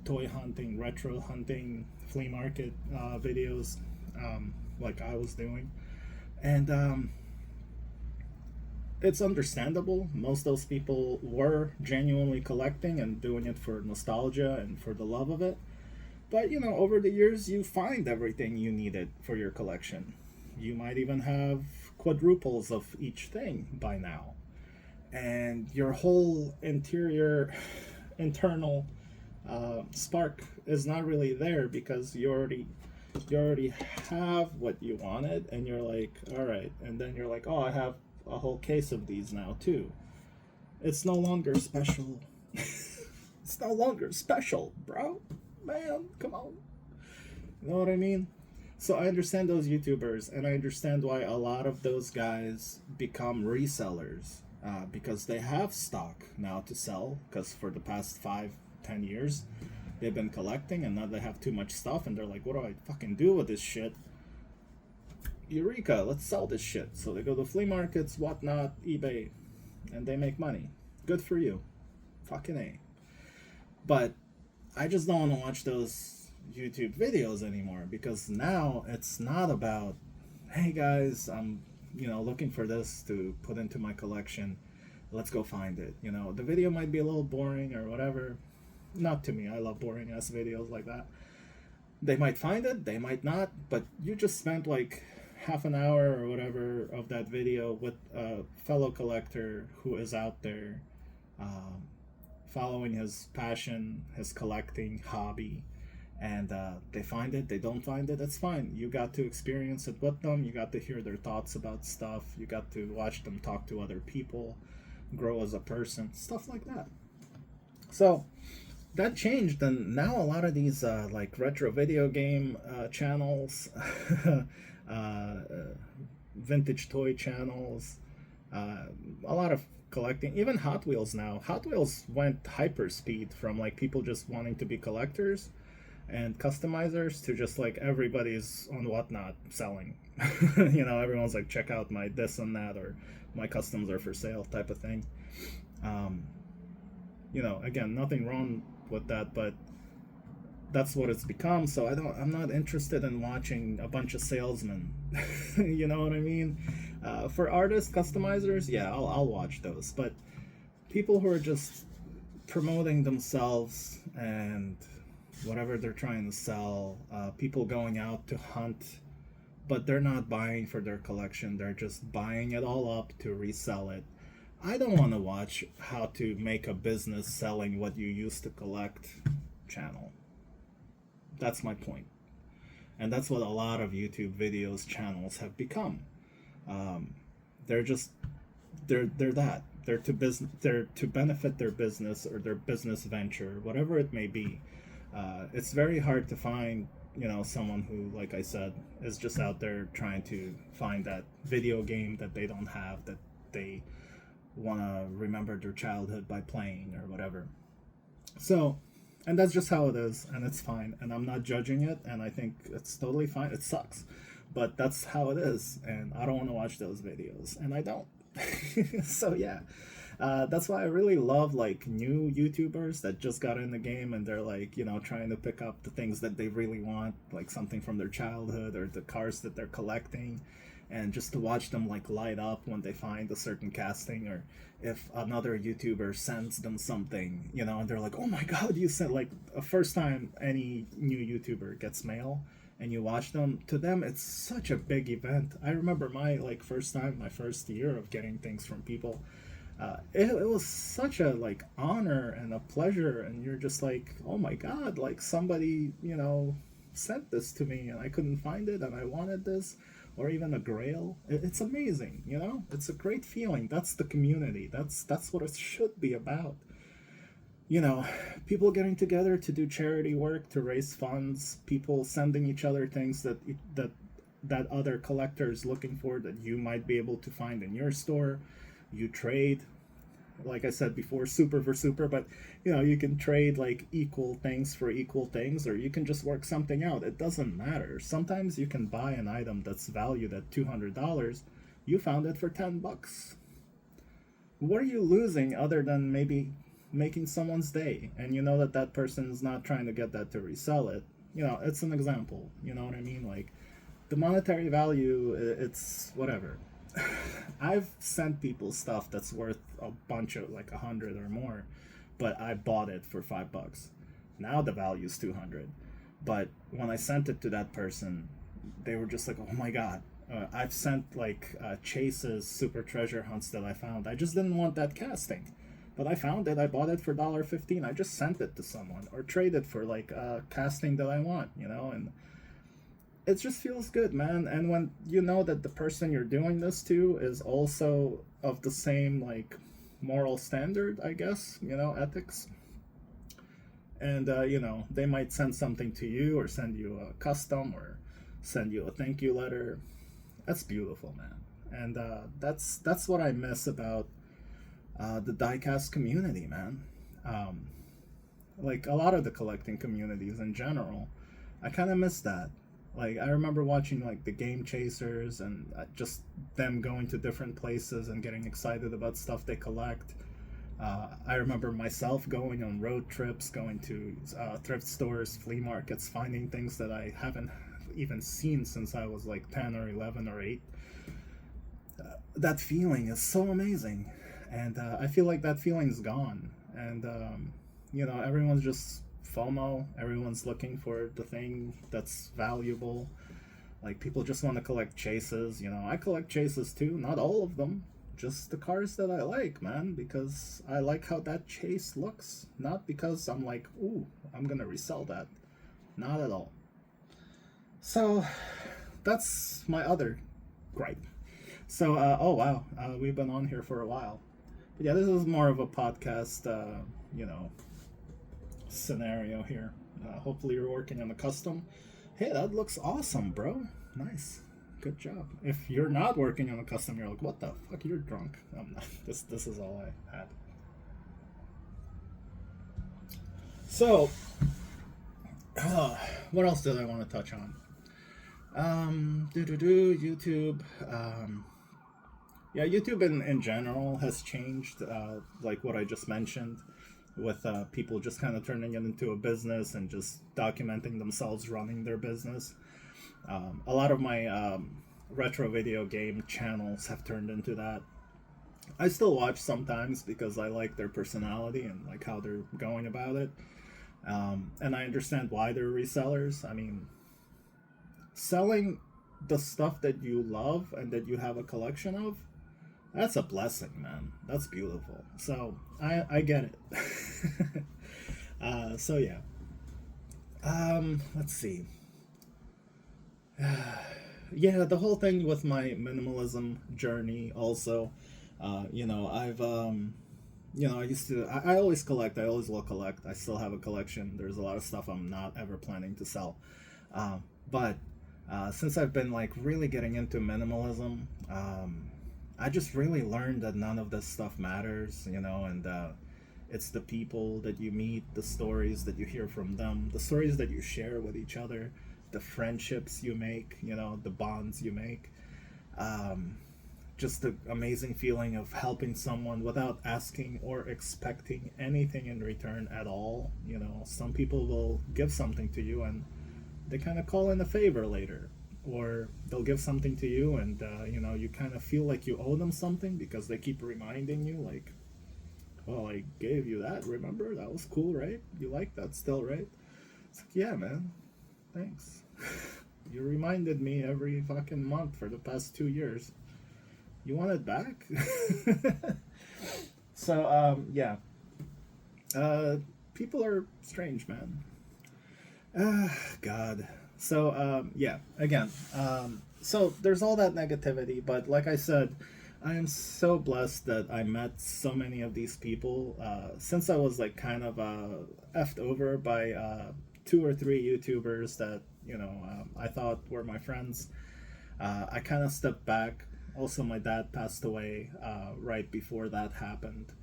toy hunting, retro hunting, flea market videos, like I was doing, and it's understandable. Most of those people were genuinely collecting and doing it for nostalgia and for the love of it. But over the years, you find everything you needed for your collection. You might even have quadruples of each thing by now, and your whole internal spark is not really there because you already have what you wanted, and you're like, all right, and then you're like, oh, I have a whole case of these now too. It's no longer special. It's no longer special, bro. Man, come on. You know what I mean? So I understand those YouTubers, and I understand why a lot of those guys become resellers, because they have stock now to sell. Because for the past 5, 10 years, they've been collecting, and now they have too much stuff, and they're like, "What do I fucking do with this shit?" Eureka! Let's sell this shit. So they go to flea markets, whatnot, eBay, and they make money. Good for you. Fucking A. But I just don't want to watch those YouTube videos anymore, because now it's not about, hey guys, I'm looking for this to put into my collection. Let's go find it. The video might be a little boring or whatever. Not to me. I love boring ass videos like that. They might find it, they might not, but you just spent like half an hour or whatever of that video with a fellow collector who is out there, following his passion, his collecting hobby, and they find it, they don't find it, that's fine. You got to experience it with them, you got to hear their thoughts about stuff, you got to watch them talk to other people, grow as a person, stuff like that. So that changed, and now a lot of these like retro video game channels, vintage toy channels, a lot of collecting, even Hot Wheels now. Hot Wheels went hyper speed from like people just wanting to be collectors and customizers to just like everybody's on Whatnot selling. Everyone's like, check out my this and that, or my customs are for sale type of thing. Again, nothing wrong with that, but that's what it's become. So I'm not interested in watching a bunch of salesmen. You know what I mean? For artists, customizers, yeah, I'll watch those. But people who are just promoting themselves and whatever they're trying to sell, people going out to hunt, but they're not buying for their collection. They're just buying it all up to resell it. I don't want to watch how to make a business selling what you used to collect channel. That's my point. And that's what a lot of YouTube videos channels have become. They're that. They're to benefit their business or their business venture, whatever it may be. It's very hard to find, someone who, like I said, is just out there trying to find that video game that they don't have, that they want to remember their childhood by playing or whatever. So, and that's just how it is, and it's fine, and I'm not judging it, and I think it's totally fine. It sucks, but that's how it is, and I don't want to watch those videos, and I don't. So yeah, that's why I really love like new YouTubers that just got in the game, and they're like, trying to pick up the things that they really want, like something from their childhood or the cars that they're collecting, and just to watch them like light up when they find a certain casting, or if another YouTuber sends them something, and they're like, oh my god, you sent, like, a first time any new YouTuber gets mail and you watch them, to them it's such a big event. I remember my first year of getting things from people. It was such a honor and a pleasure, and you're just like, oh my god, like somebody sent this to me and I couldn't find it and I wanted this, or even a grail. It's amazing, it's a great feeling. That's the community. That's what it should be about. People getting together to do charity work, to raise funds, people sending each other things that other collectors looking for, that you might be able to find in your store. You trade, like I said before, super for super, but you can trade like equal things for equal things, or you can just work something out. It doesn't matter. Sometimes you can buy an item that's valued at $200. You found it for $10. What are you losing other than maybe making someone's day? And that person's not trying to get that to resell it. it's an example. You know what I mean? Like the monetary value, it's whatever. I've sent people stuff that's worth a bunch of like 100 or more, but I bought it for $5. Now the value's 200. But when I sent it to that person, they were just like, "Oh my god!" I've sent like Chase's Super Treasure Hunts that I found. I just didn't want that casting, but I found it. I bought it for $1.15. I just sent it to someone or traded for like a casting that I want, and it just feels good, man. And when you know that the person you're doing this to is also of the same like moral standard, I guess, ethics, and they might send something to you or send you a custom or send you a thank you letter. That's beautiful, man. And that's what I miss about the diecast community, man. Um, like a lot of the collecting communities in general, I kind of miss that. Like I remember watching like the Game Chasers and just them going to different places and getting excited about stuff they collect. I remember myself going on road trips, going to thrift stores, flea markets, finding things that I haven't even seen since I was like 10 or 11 or 8. That feeling is so amazing. And I feel like that feeling's gone. And, everyone's just FOMO. Everyone's looking for the thing that's valuable. Like, people just want to collect chases. I collect chases too. Not all of them. Just the cars that I like, man. Because I like how that chase looks. Not because I'm like, ooh, I'm going to resell that. Not at all. So, that's my other gripe. So, oh wow, we've been on here for a while. But yeah, this is more of a podcast, scenario here. Hopefully, you're working on a custom. Hey, that looks awesome, bro. Nice, good job. If you're not working on a custom, you're like, what the fuck? You're drunk. I'm not. This is all I had. So, what else did I want to touch on? YouTube. Yeah, YouTube in general has changed, like what I just mentioned, with people just kind of turning it into a business and just documenting themselves running their business. A lot of my retro video game channels have turned into that. I still watch sometimes because I like their personality and like how they're going about it. And I understand why they're resellers. I mean, selling the stuff that you love and that you have a collection of, that's a blessing, man. That's beautiful. So I get it. So yeah. Let's see. Yeah, the whole thing with my minimalism journey also. I've I used to. I always collect. I always will collect. I still have a collection. There's a lot of stuff I'm not ever planning to sell. But since I've been like really getting into minimalism, I just really learned that none of this stuff matters, and it's the people that you meet, the stories that you hear from them, the stories that you share with each other, the friendships you make, the bonds you make. Just the amazing feeling of helping someone without asking or expecting anything in return at all. Some people will give something to you and they kind of call in a favor later, or they'll give something to you and you kind of feel like you owe them something because they keep reminding you like, well, I gave you that, remember, that was cool, right? You like that still, right? It's like, yeah, man, thanks. You reminded me every fucking month for the past 2 years. You want it back? So yeah, people are strange, man. God. So, yeah, again, so there's all that negativity, but like I said, I am so blessed that I met so many of these people, since I was like kind of, effed over by, 2 or 3 YouTubers that, I thought were my friends. I kind of stepped back. Also, my dad passed away, right before that happened.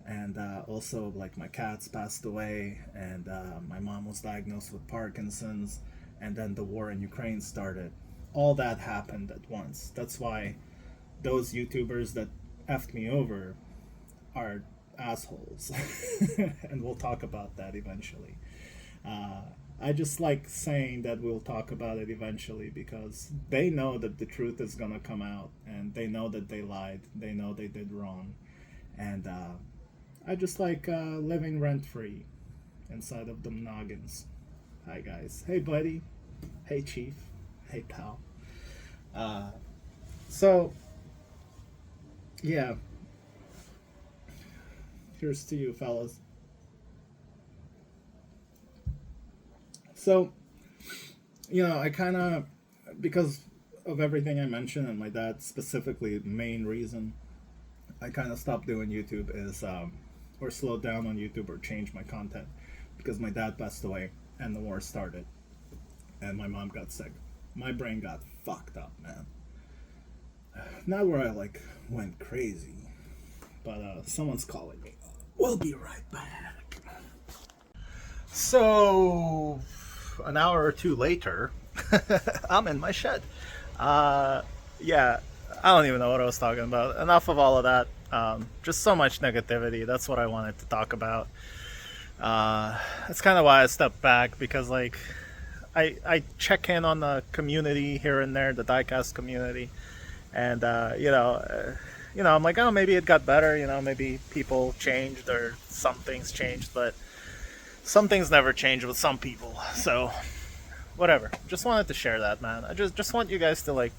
And also, like, my cats passed away, and my mom was diagnosed with Parkinson's, and then the war in Ukraine started. All that happened at once. That's why those YouTubers that effed me over are assholes. And we'll talk about that eventually. I just like saying that we'll talk about it eventually because they know that the truth is gonna come out, and they know that they lied. They know they did wrong, and I just like living rent free inside of them noggins. Hi guys. Hey buddy. Hey chief. Hey pal. Uh, so yeah, here's to you fellas. So I kind of, because of everything I mentioned and my dad specifically, main reason I kind of stopped doing YouTube is or slowed down on YouTube or changed my content because my dad passed away and the war started and my mom got sick. My brain got fucked up, man. Not where I like went crazy, but someone's calling me. We'll be right back. So, an hour or two later, I'm in my shed. Yeah, I don't even know what I was talking about. Enough of all of that. Just so much negativity. That's what I wanted to talk about. That's kind of why I stepped back because, like, I check in on the community here and there, the diecast community, and I'm like, oh, maybe it got better. Maybe people changed or some things changed, but some things never change with some people. So, whatever. Just wanted to share that, man. I just want you guys to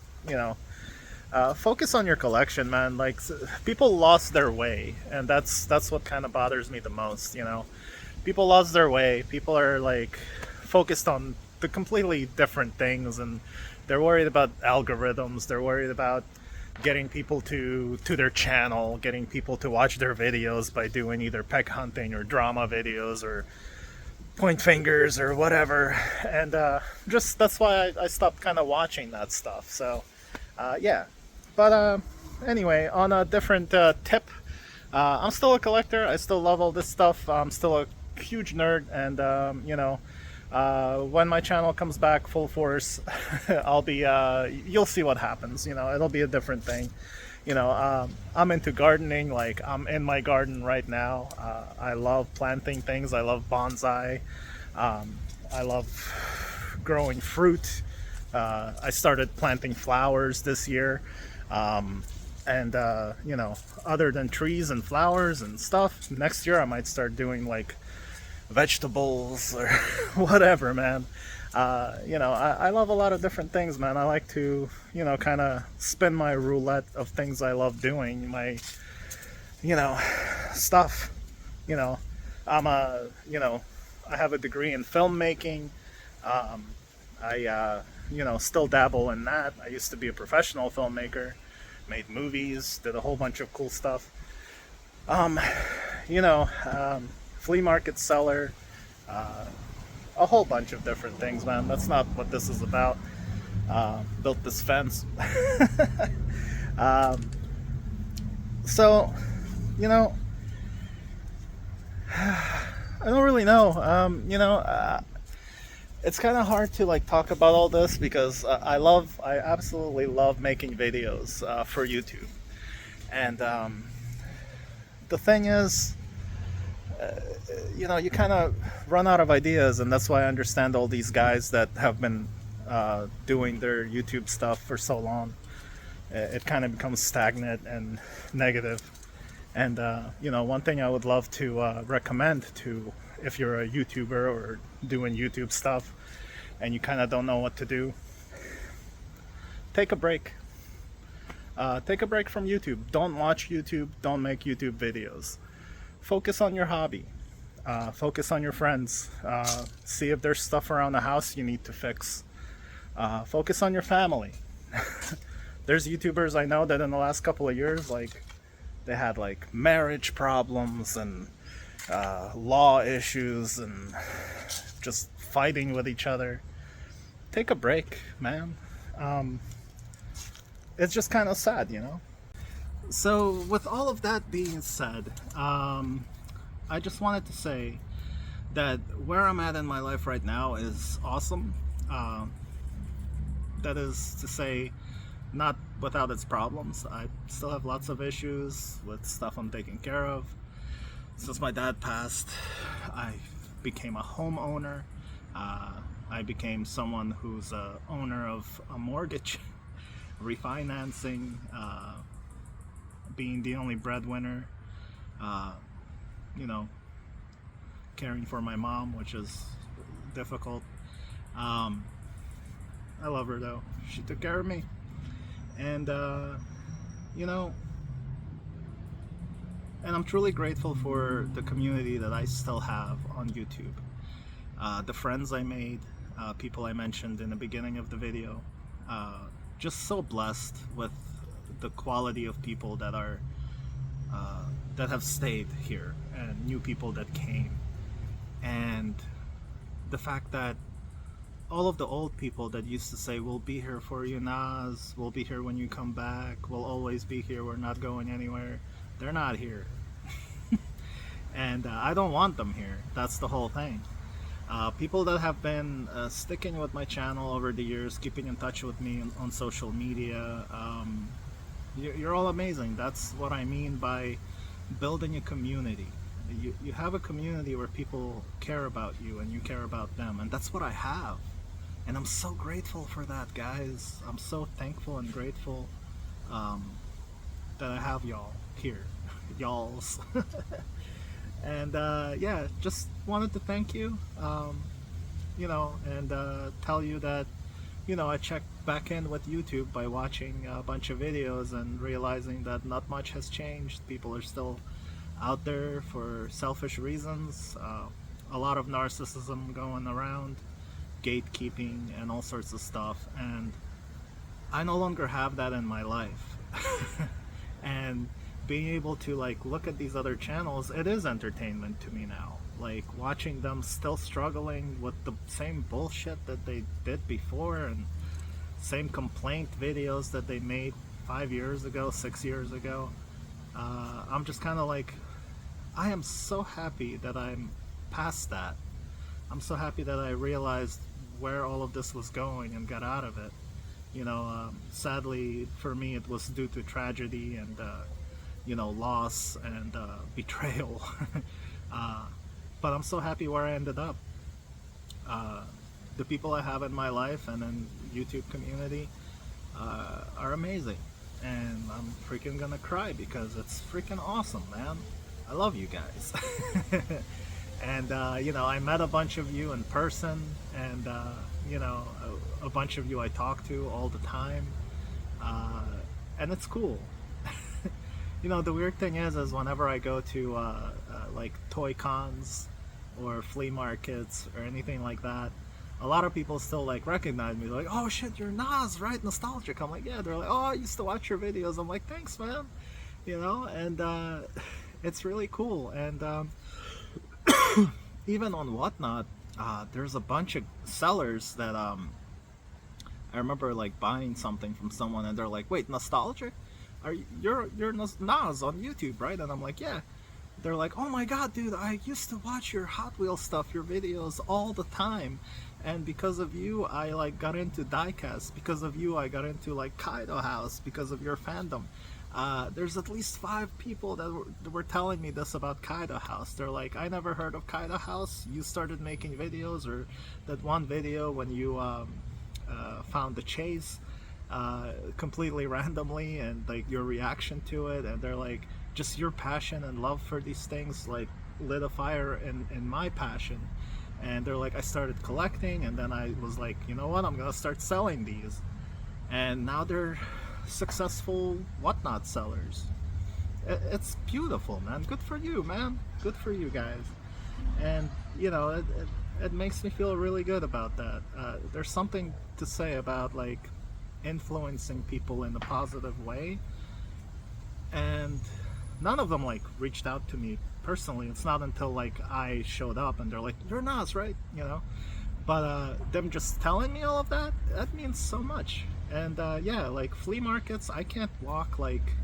focus on your collection, man. Like, people lost their way, and that's what kind of bothers me the most. People lost their way. People are like focused on the completely different things, and they're worried about algorithms. They're worried about getting people to their channel, getting people to watch their videos by doing either peg hunting or drama videos or point fingers or whatever. And just that's why I stopped kind of watching that stuff. So yeah, but anyway, on a different tip, I'm still a collector. I still love all this stuff. I'm still a huge nerd, and when my channel comes back full force, I'll be you'll see what happens. It'll be a different thing. I'm into gardening. Like, I'm in my garden right now. I love planting things. I love bonsai. I love growing fruit. I started planting flowers this year. And other than trees and flowers and stuff, next year I might start doing like vegetables or whatever, man. I love a lot of different things, man. I like to, kind of spin my roulette of things I love doing, my, stuff. I'm I have a degree in filmmaking. I still dabble in that. I used to be a professional filmmaker, made movies, did a whole bunch of cool stuff. Flea market seller, a whole bunch of different things, man. That's not what this is about. Built this fence. So, I don't really know. It's kind of hard to like talk about all this because I absolutely love making videos for YouTube, and the thing is, you kind of run out of ideas, and that's why I understand all these guys that have been doing their YouTube stuff for so long. It kind of becomes stagnant and negative. And one thing I would love to recommend to, if you're a YouTuber or doing YouTube stuff and you kind of don't know what to do, take a break. Take a break from YouTube. Don't watch YouTube. Don't make YouTube videos. Focus on your hobby. Focus on your friends. See if there's stuff around the house you need to fix. Focus on your family. There's YouTubers I know that in the last couple of years, like, they had like marriage problems and law issues and just fighting with each other. Take a break, man. It's just kind of sad, So with all of that being said, I just wanted to say that where I'm at in my life right now is awesome. That is to say, not without its problems. I still have lots of issues with stuff I'm taking care of. Since my dad passed, I became a homeowner. Uh, I became someone who's a owner of a mortgage, refinancing, being the only breadwinner, uh, you know, caring for my mom, which is difficult. Um, I love her though. She took care of me. And, you know, and I'm truly grateful for the community that I still have on YouTube. The friends I made, people I mentioned in the beginning of the video. Just so blessed with the quality of people that are that have stayed here, and new people that came, and the fact that all of the old people that used to say, we'll be here for you, Nas, we'll be here when you come back, we'll always be here, we're not going anywhere, they're not here. And I don't want them here. That's the whole thing. People that have been sticking with my channel over the years, keeping in touch with me on social media, you're all amazing. That's what I mean by building a community. You have a community where people care about you and you care about them, and that's what I have. And I'm so grateful for that, guys. I'm so thankful and grateful that I have y'all here. Y'alls. And yeah, just wanted to thank you, you know, and tell you that, you know, I checked back in with YouTube by watching a bunch of videos and realizing that not much has changed. People are still out there for selfish reasons, a lot of narcissism going around, gatekeeping and all sorts of stuff, and I no longer have that in my life. And being able to like look at these other channels, it is entertainment to me now. Like watching them still struggling with the same bullshit that they did before, and same complaint videos that they made 5 years ago, 6 years ago. I'm just kind of like, I am so happy that I'm past that. I'm so happy that I realized where all of this was going and got out of it. You know, sadly for me it was due to tragedy and you know, loss and betrayal. But I'm so happy where I ended up. The people I have in my life and in YouTube community are amazing, and I'm freaking gonna cry because it's freaking awesome, man. I love you guys. And you know, I met a bunch of you in person, and you know, a bunch of you I talk to all the time, and it's cool. You know, the weird thing is whenever I go to like toy cons or flea markets or anything like that, a lot of people still like recognize me. They're like, oh shit, you're Nas, right? Nostalgic. I'm like, yeah. They're like, oh, I used to watch your videos. I'm like, thanks, man. You know, and it's really cool. And even on Whatnot, there's a bunch of sellers that I remember like buying something from someone, and they're like, wait, Nostalgic? You're Nas on YouTube, right? And I'm like, yeah. They're like, oh my god, dude, I used to watch your Hot Wheels stuff, your videos all the time, and because of you I like got into diecast. Because of you I got into like Kaido House, because of your fandom. There's at least 5 people that were telling me this about Kaido House. They're like, I never heard of Kaido House. You started making videos, or that one video when you found the chase completely randomly, and like your reaction to it, and they're like, just your passion and love for these things like lit a fire in my passion. And they're like, I started collecting, and then I was like, you know what, I'm gonna start selling these, and now they're successful Whatnot sellers. It's beautiful, man. Good for you, man. Good for you guys. And you know, it makes me feel really good about that. There's something to say about like influencing people in a positive way, and none of them like reached out to me personally. It's not until like I showed up and they're like, you're Nas, right? You know, but them just telling me all of that, that means so much. And yeah, like flea markets, I can't walk like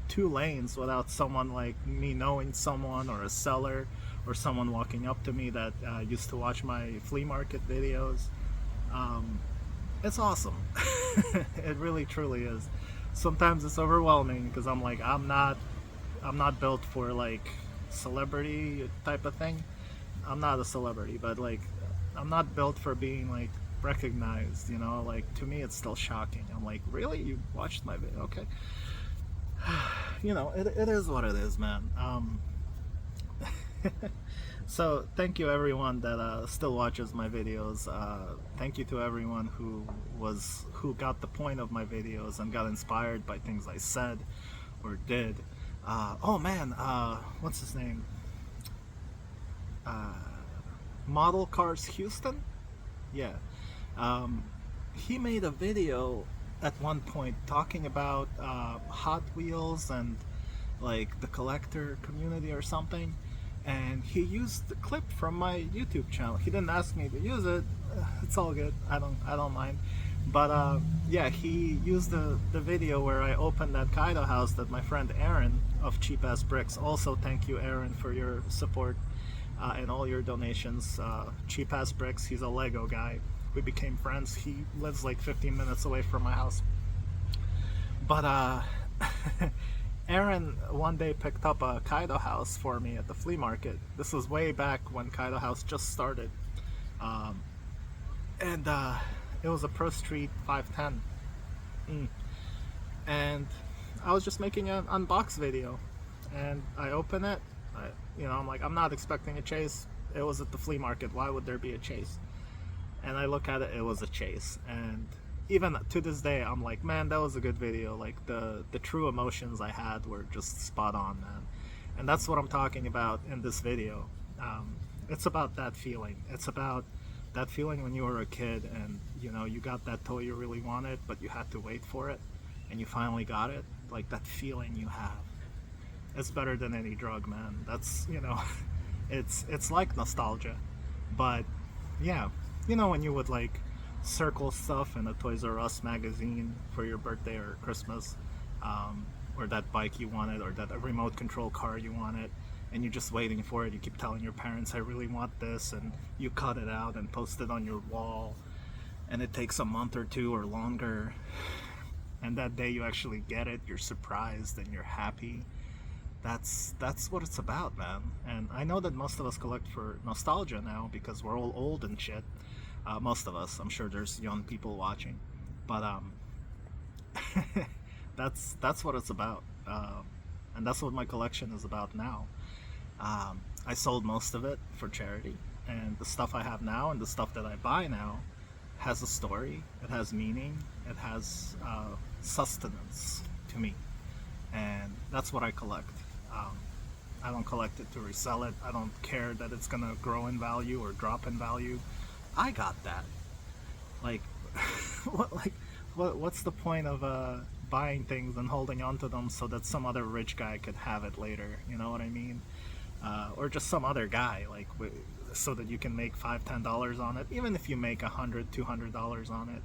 2 lanes without someone like me knowing someone, or a seller, or someone walking up to me that used to watch my flea market videos. It's awesome. It really truly is. Sometimes it's overwhelming because I'm like, I'm not built for like celebrity type of thing. I'm not a celebrity, but like I'm not built for being like recognized, you know, like to me it's still shocking. I'm like, really? You watched my video? Okay. You know, it is what it is, man. So thank you everyone that still watches my videos. Thank you to everyone who got the point of my videos and got inspired by things I said or did. Oh man, what's his name? Model Cars Houston? Yeah. Um, he made a video at one point talking about Hot Wheels and like the collector community or something, and he used the clip from my YouTube channel. He didn't ask me to use it. It's all good. I don't mind. But yeah, he used the video where I opened that Kaido house that my friend Aaron of Cheap Ass Bricks. Also, thank you, Aaron, for your support and all your donations. Cheap Ass Bricks. He's a Lego guy. We became friends. He lives like 15 minutes away from my house. But Aaron one day picked up a Kaido house for me at the flea market. This was way back when Kaido house just started. And it was a Pro Street 510. And I was just making an unbox video. And I open it. I'm like, I'm not expecting a chase. It was at the flea market. Why would there be a chase? And I look at it, it was a chase. And even to this day, I'm like, man, that was a good video. Like the true emotions I had were just spot on, man. And that's what I'm talking about in this video. It's about that feeling. It's about that feeling when you were a kid and you got that toy you really wanted, but you had to wait for it, and you finally got it. Like that feeling you have. It's better than any drug, man. That's it's like nostalgia, but yeah, when you would like circle stuff in a Toys R Us magazine for your birthday or Christmas, or that bike you wanted, or that remote control car you wanted, and you're just waiting for it. You keep telling your parents, I really want this, and you cut it out and post it on your wall, and it takes a month or two or longer, and that day you actually get it, you're surprised and you're happy. That's what it's about, man. And I know that most of us collect for nostalgia now because we're all old and shit. Most of us. I'm sure there's young people watching, but that's what it's about, and that's what my collection is about now. I sold most of it for charity, and the stuff I have now and the stuff that I buy now has a story. It has meaning. It has sustenance to me, and that's what I collect. I don't collect it to resell it. I don't care that it's gonna grow in value or drop in value. I got that. Like, what's the point of buying things and holding on to them so that some other rich guy could have it later? You know what I mean? Or just some other guy, like, so that you can make $5-10 on it. Even if you make $100-200 on it,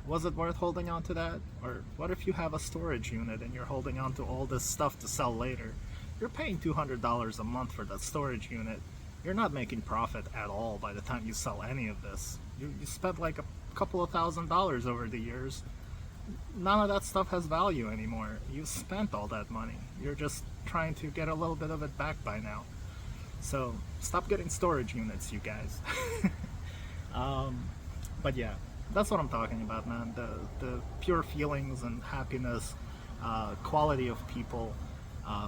was it worth holding on to that? Or what if you have a storage unit and you're holding on to all this stuff to sell later? You're paying $200 a month for that storage unit. You're not making profit at all by the time you sell any of this. You spent like a couple of $1,000s over the years. None of that stuff has value anymore. You spent all that money. You're just trying to get a little bit of it back by now. So stop getting storage units, you guys. But yeah, that's what I'm talking about, man. The pure feelings and happiness, quality of people,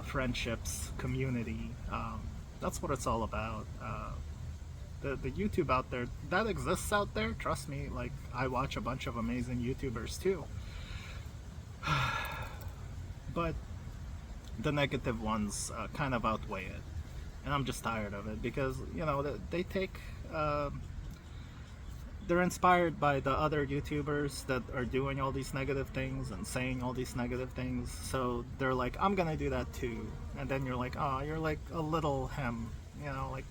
friendships, community. That's what it's all about. The YouTube out there, that exists out there, trust me. Like, I watch a bunch of amazing YouTubers too. But the negative ones kind of outweigh it. And I'm just tired of it because, they take... they're inspired by the other YouTubers that are doing all these negative things and saying all these negative things. So they're like, I'm gonna do that too. And then you're like, oh, you're like a little him. Like...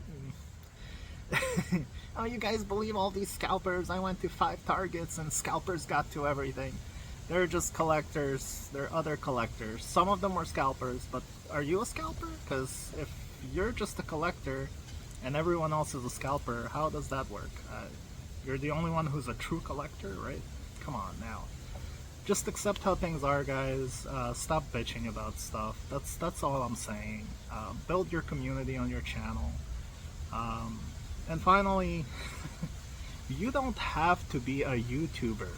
Oh, you guys believe all these scalpers? I went to 5 Targets and scalpers got to everything. They're just collectors. They're other collectors. Some of them were scalpers, but are you a scalper? Because if you're just a collector and everyone else is a scalper, how does that work? You're the only one who's a true collector, right? Come on now. Just accept how things are, guys. Stop bitching about stuff. That's all I'm saying. Build your community on your channel. And finally, you don't have to be a YouTuber.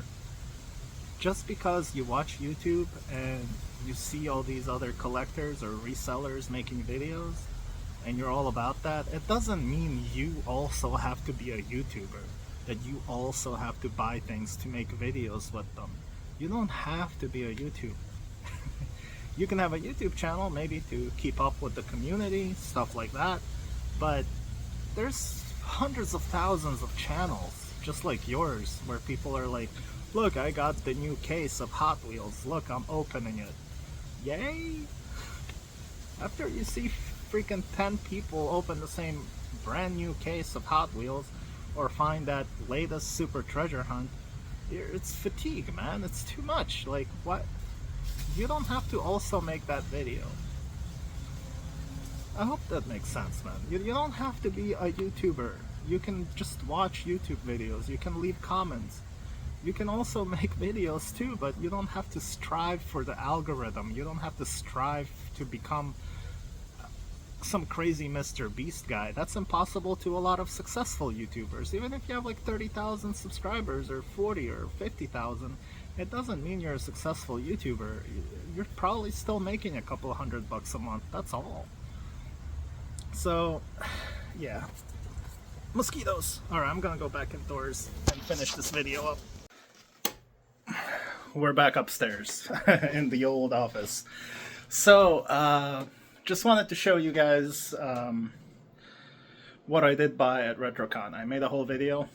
Just because you watch YouTube and you see all these other collectors or resellers making videos and you're all about that, it doesn't mean you also have to be a YouTuber, that you also have to buy things to make videos with them. You don't have to be a YouTuber. You can have a YouTube channel maybe to keep up with the community, stuff like that, but there's hundreds of thousands of channels just like yours where people are like, look, I got the new case of Hot Wheels, look, I'm opening it. Yay! After you see freaking 10 people open the same brand new case of Hot Wheels or find that latest super treasure hunt, it's fatigue, man. It's too much. Like, what? You don't have to also make that video. I hope that makes sense, man. You don't have to be a YouTuber. You can just watch YouTube videos. You can leave comments. You can also make videos too, but you don't have to strive for the algorithm. You don't have to strive to become some crazy Mr. Beast guy. That's impossible to a lot of successful YouTubers. Even if you have like 30,000 subscribers or 40 or 50,000, it doesn't mean you're a successful YouTuber. You're probably still making a couple of $100 a month. That's all. So, yeah. Mosquitoes. Alright, I'm gonna go back indoors and finish this video up. We're back upstairs in the old office. So, just wanted to show you guys what I did buy at RetroCon. I made a whole video,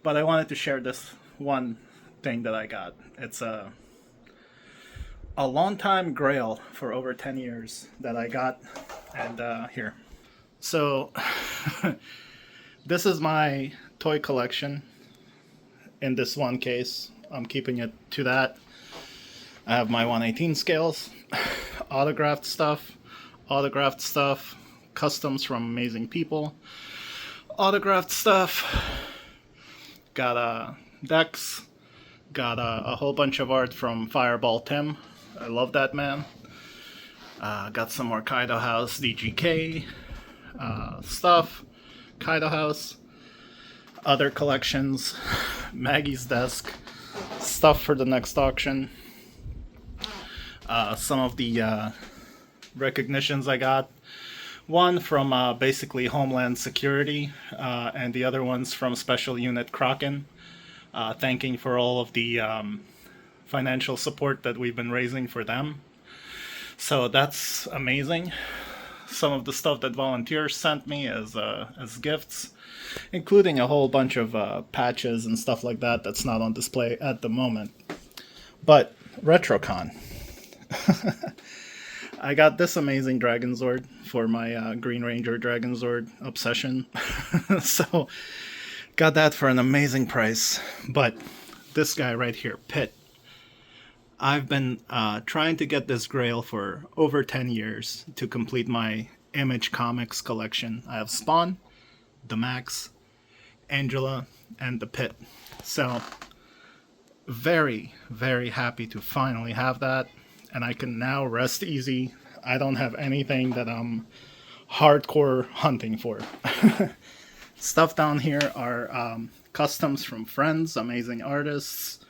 but I wanted to share this one thing that I got. It's a long time grail for over 10 years that I got, and here. So, this is my toy collection in this one case. I'm keeping it to that. I have my 1/18 scales, autographed stuff, customs from amazing people, autographed stuff, got decks, got a whole bunch of art from Fireball Tim. I love that man. Got some more Kaido House DGK stuff, Kaido House, other collections, Maggie's desk, stuff for the next auction. Some of the recognitions I got. One from basically Homeland Security, and the other one's from Special Unit Kraken, thanking for all of the financial support that we've been raising for them. So that's amazing. Some of the stuff that volunteers sent me as gifts, including a whole bunch of patches and stuff like that that's not on display at the moment. But RetroCon. I got this amazing Dragon Zord for my Green Ranger Dragon Zord obsession. So, got that for an amazing price. But this guy right here, Pit. I've been trying to get this grail for over 10 years to complete my Image Comics collection. I have Spawn, the Max, Angela, and the Pit. So, very, very happy to finally have that. And I can now rest easy. I don't have anything that I'm hardcore hunting for. Stuff down here are customs from friends, amazing artists.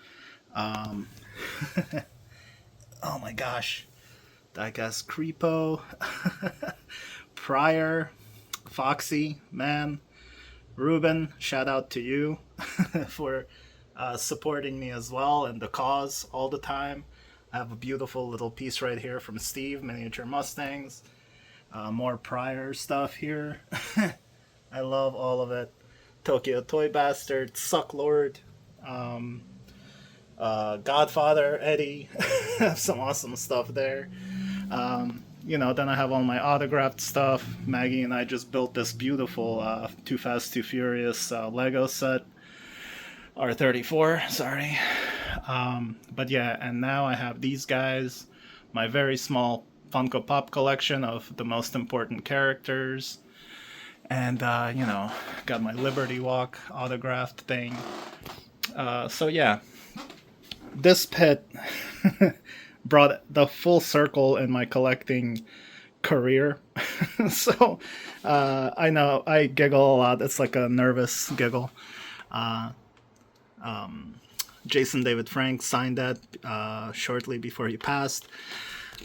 Oh my gosh. I guess Creepo, Pryor, Foxy, man, Ruben, shout out to you for supporting me as well and the cause all the time. I have a beautiful little piece right here from Steve, Miniature Mustangs. More Pryor stuff here. I love all of it. Tokyo Toy Bastard, Suck Lord, Godfather, Eddie. Some awesome stuff there. You know, then I have all my autographed stuff. Maggie and I just built this beautiful Too Fast, Too Furious Lego set. R34, sorry. But yeah, and now I have these guys, my very small Funko Pop collection of the most important characters, and you know, got my Liberty Walk autographed thing. So yeah, this Pit brought the full circle in my collecting career. So I know I giggle a lot. It's like a nervous giggle. Jason David Frank signed that shortly before he passed.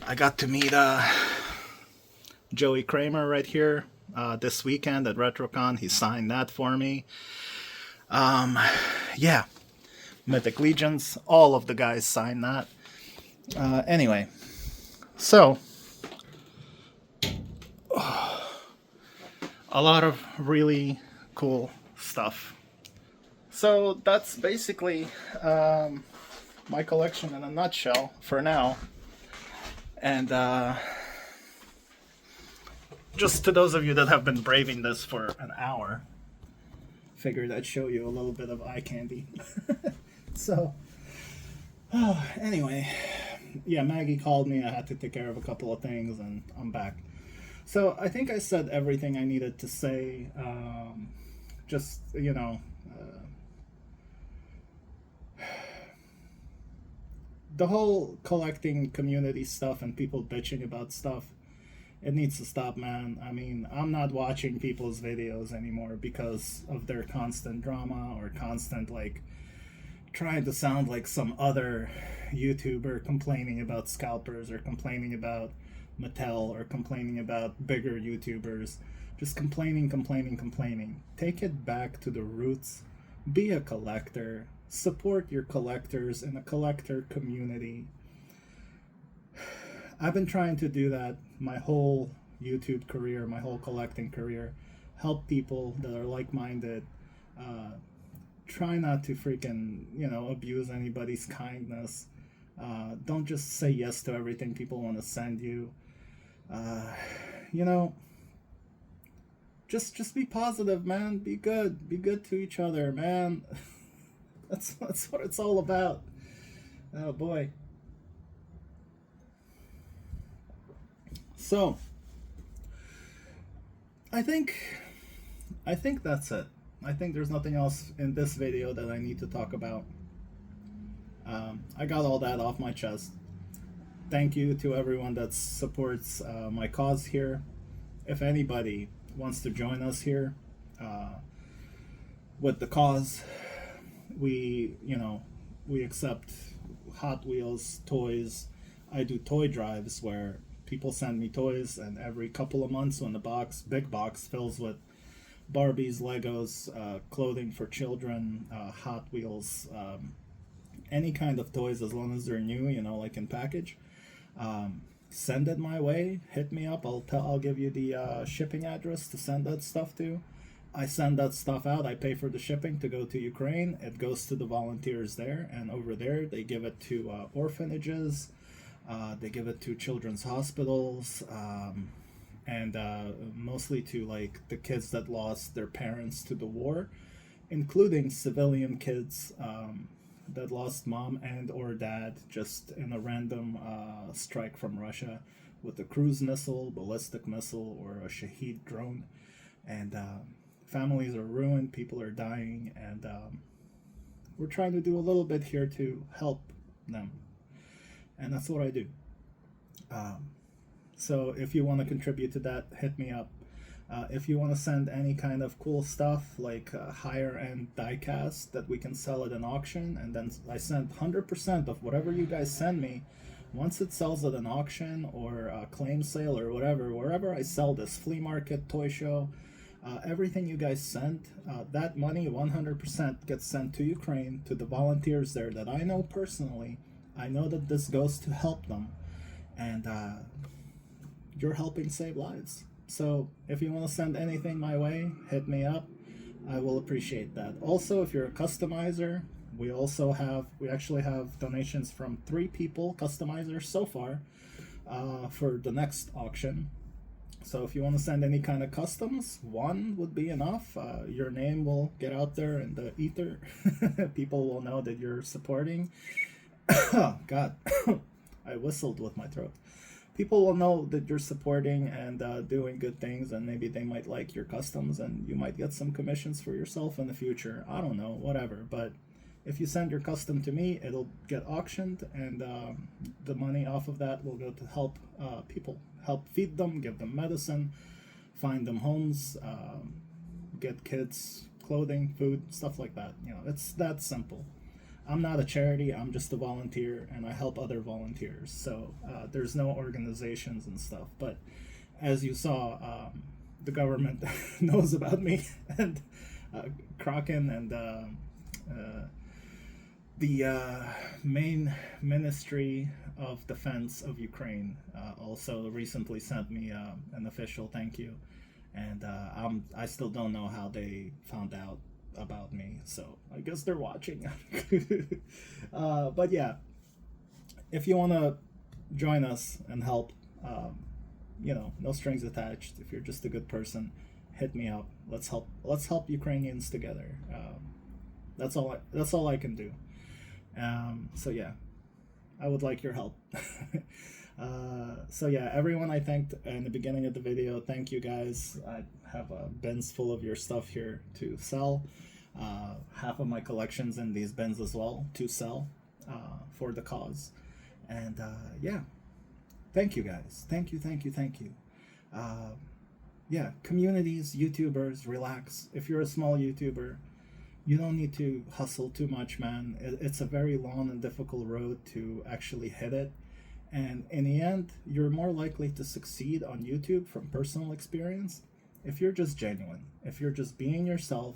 I got to meet Joey Kramer right here this weekend at RetroCon. He signed that for me. Yeah, Mythic Legions, all of the guys signed that. Anyway, so a lot of really cool stuff. So that's basically my collection in a nutshell for now. And just to those of you that have been braving this for an hour, figured I'd show you a little bit of eye candy. So, anyway, yeah, Maggie called me. I had to take care of a couple of things, and I'm back. So I think I said everything I needed to say. Just, you know, the whole collecting community stuff and people bitching about stuff, it needs to stop, man. I mean, I'm not watching people's videos anymore because of their constant drama or constant, like, trying to sound like some other YouTuber complaining about scalpers or complaining about Mattel or complaining about bigger YouTubers. Just complaining. Take it back to the roots. Be a collector. Support your collectors in a collector community. I've been trying to do that my whole YouTube career, my whole collecting career. Help people that are like-minded. Try not to freaking, abuse anybody's kindness. Don't just say yes to everything people want to send you. You know, just be positive, man. Be good. Be good to each other, man. That's what it's all about. Oh boy. So, I think that's it. I think there's nothing else in this video that I need to talk about. I got all that off my chest. Thank you to everyone that supports my cause here. If anybody wants to join us here with the cause, we accept Hot Wheels toys. I do toy drives where people send me toys, and every couple of months when the big box fills with Barbies, Legos, clothing for children, Hot Wheels, any kind of toys as long as they're new, like in package. Send it my way. Hit me up. I'll give you the shipping address to send that stuff to. I send that stuff out. I pay for the shipping to go to Ukraine. It goes to the volunteers there, and over there they give it to orphanages. They give it to children's hospitals, and mostly to like the kids that lost their parents to the war, including civilian kids that lost mom and or dad just in a random strike from Russia with a cruise missile, ballistic missile, or a Shahed drone. And families are ruined, people are dying, and we're trying to do a little bit here to help them. And that's what I do. So if you want to contribute to that, hit me up. If you want to send any kind of cool stuff like higher end diecast that we can sell at an auction, and then I send 100% of whatever you guys send me. Once it sells at an auction or a claim sale or whatever, wherever I sell this, flea market, toy show, everything you guys sent, that money 100% gets sent to Ukraine, to the volunteers there that I know personally. I know that this goes to help them, and you're helping save lives. So if you want to send anything my way, hit me up. I will appreciate that. Also, if you're a customizer, we actually have donations from 3 people, customizers so far, for the next auction. So if you want to send any kind of customs, 1 would be enough. Your name will get out there in the ether. People will know that you're supporting. Oh, God. I whistled with my throat. People will know that you're supporting and doing good things, and maybe they might like your customs, and you might get some commissions for yourself in the future. I don't know, whatever. But If you send your custom to me, it'll get auctioned, and the money off of that will go to help people, help feed them, give them medicine, find them homes, get kids clothing, food, stuff like that. You know, it's that simple. I'm not a charity. I'm just a volunteer, and I help other volunteers. So there's no organizations and stuff. But as you saw, the government knows about me, and Kraken and the main Ministry of Defense of Ukraine also recently sent me an official thank you, and I still don't know how they found out about me, so I guess they're watching. But yeah, if you want to join us and help, you know, no strings attached. If you're just a good person, hit me up. Let's help. Let's help Ukrainians together. That's all I can do. So yeah, I would like your help. So yeah, everyone I thanked in the beginning of the video, thank you guys. I have bins full of your stuff here to sell. Half of my collections in these bins as well to sell for the cause. And yeah, thank you guys. Thank you, thank you, thank you. Yeah, communities, YouTubers, relax. If you're a small YouTuber, you don't need to hustle too much, man. It's a very long and difficult road to actually hit it. And in the end, you're more likely to succeed on YouTube from personal experience if you're just genuine, if you're just being yourself,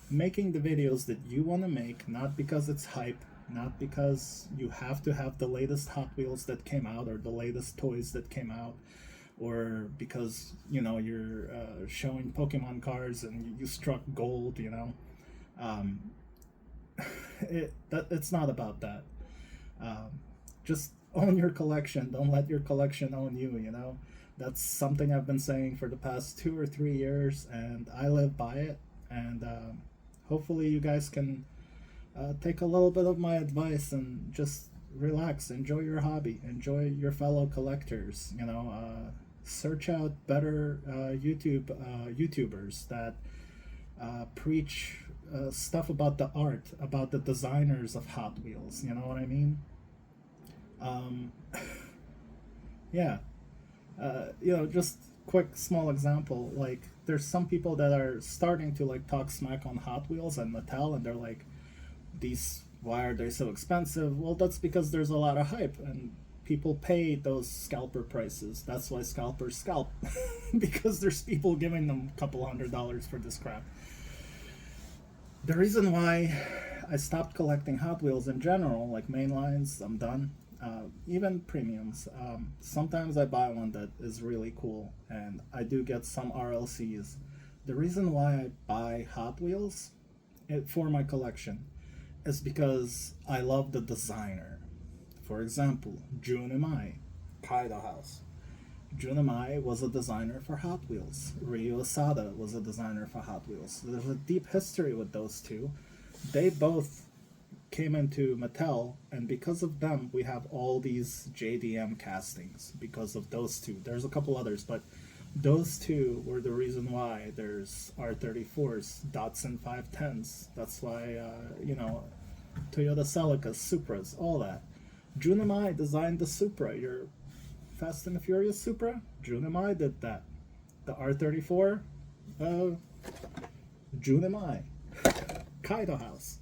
making the videos that you want to make, not because it's hype, not because you have to have the latest Hot Wheels that came out or the latest toys that came out, or because, you know, you're showing Pokemon cards and you struck gold, you know. It's not about that. Just own your collection. Don't let your collection own you, you know. That's something I've been saying for the past 2 or 3 years, and I live by it. And hopefully you guys can take a little bit of my advice and just relax, enjoy your hobby, enjoy your fellow collectors, you know. Search out better YouTubers that preach stuff about the art, about the designers of Hot Wheels, you know what I mean? Yeah, you know, just quick small example, like there's some people that are starting to like talk smack on Hot Wheels and Mattel, and they're like, these, why are they so expensive? Well, that's because there's a lot of hype and people pay those scalper prices. That's why scalpers scalp, because there's people giving them a couple $100 for this crap. The reason why I stopped collecting Hot Wheels in general, like mainlines, I'm done. Even premiums. Sometimes I buy one that is really cool, and I do get some RLCs. The reason why I buy Hot Wheels for my collection is because I love the designer. For example, Jun Imai, Kaido House. Jun Imai was a designer for Hot Wheels. Ryo Asada was a designer for Hot Wheels. There's a deep history with those two. They both came into Mattel, and because of them, we have all these JDM castings. Because of those two, there's a couple others, but those two were the reason why there's R34s, Datsun 510s. That's why, you know, Toyota Celicas, Supras, all that. Jun Imai designed the Supra, your Fast and the Furious Supra. Jun Imai did that. The R34, Jun Imai. Kaido House.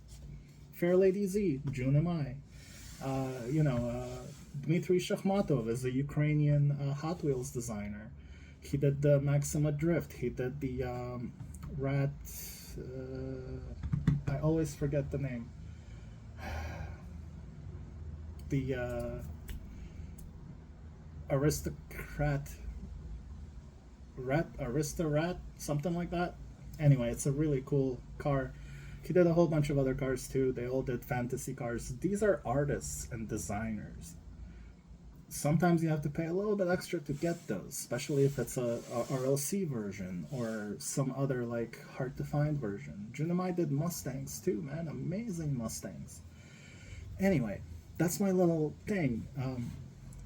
Fairlady Z, Jun Imai. You know, Dmitry Shakhmatov is a Ukrainian Hot Wheels designer. He did the Maxima Drift. He did the Rat. I always forget the name. The Aristocrat. Aristorat, something like that. Anyway, it's a really cool car. He did a whole bunch of other cars too. They all did fantasy cars. These are artists and designers. Sometimes you have to pay a little bit extra to get those, especially if it's a RLC version or some other like hard to find version. Jun Imai did Mustangs too, man. Amazing Mustangs. Anyway, that's my little thing.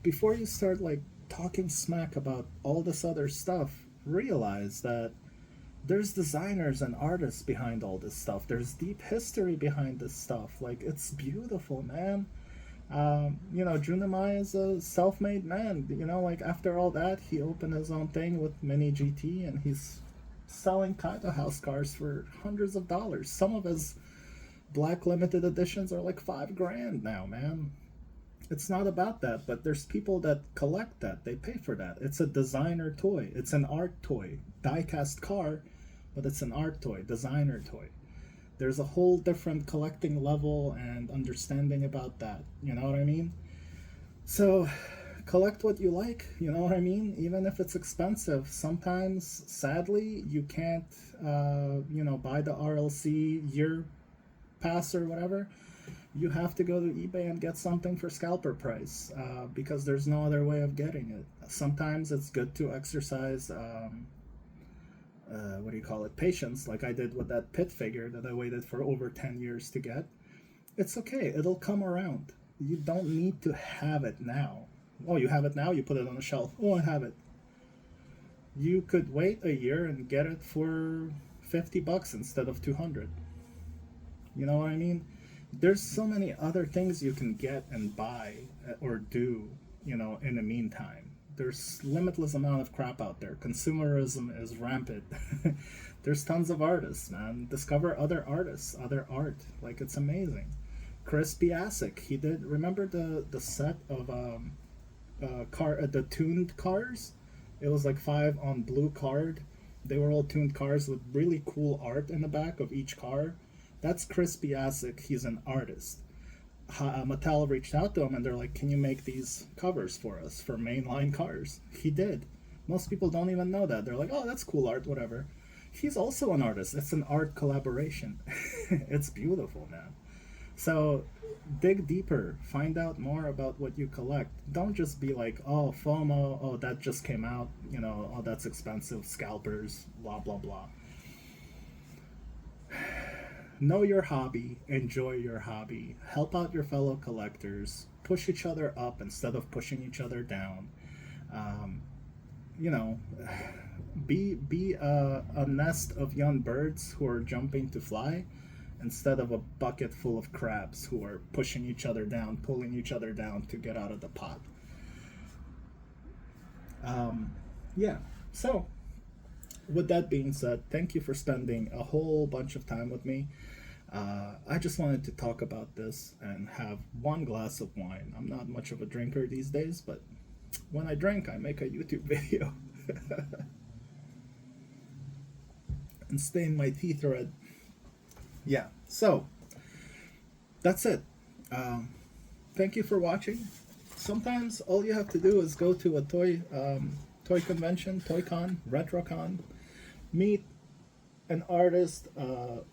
Before you start like talking smack about all this other stuff, realize that There's designers and artists behind all this stuff. There's deep history behind this stuff. Like, it's beautiful, man. You know, Junimai is a self-made man. You know, like, after all that, he opened his own thing with Mini GT, and he's selling Kaito House cars for hundreds of dollars. Some of his black limited editions are like $5,000 now, man. It's not about that, but there's people that collect that. They pay for that. It's a designer toy. It's an art toy. Die-cast car, but it's an art toy, designer toy. There's a whole different collecting level and understanding about that. You know what I mean? So, collect what you like. You know what I mean? Even if it's expensive, sometimes, sadly, you can't, you know, buy the RLC year pass or whatever. You have to go to eBay and get something for scalper price, because there's no other way of getting it. Sometimes it's good to exercise, what do you call it, patience, like I did with that pit figure that I waited for over 10 years to get. It's okay, it'll come around. You don't need to have it now. Oh, you have it now? You put it on the shelf. Oh, I have it. You could wait a year and get it for $50 instead of 200. You know what I mean? There's so many other things you can get and buy or do, you know, in the meantime. There's limitless amount of crap out there. Consumerism is rampant. There's tons of artists, man. Discover other artists, other art. Like, it's amazing. Chris Piasek, he did, remember the set of the tuned cars? It was like 5 on blue card. They were all tuned cars with really cool art in the back of each car. That's Chris Piasek. He's an artist. Mattel reached out to him and they're like, can you make these covers for us for mainline cars? He did. Most people don't even know that. They're like, oh, that's cool art, whatever. He's also an artist. It's an art collaboration. It's beautiful, man. So dig deeper. Find out more about what you collect. Don't just be like, oh, FOMO, oh, that just came out, you know, oh, that's expensive, scalpers, blah, blah, blah. Know your hobby, enjoy your hobby, help out your fellow collectors, push each other up instead of pushing each other down. You know, be a nest of young birds who are jumping to fly instead of a bucket full of crabs who are pushing each other down, pulling each other down to get out of the pot. Yeah, so with that being said, thank you for spending a whole bunch of time with me. I just wanted to talk about this and have one glass of wine. I'm not much of a drinker these days, but when I drink, I make a YouTube video. And stain my teeth red. Yeah, so that's it. Thank you for watching. Sometimes all you have to do is go to a toy convention, Toy-Con, RetroCon, meet an artist,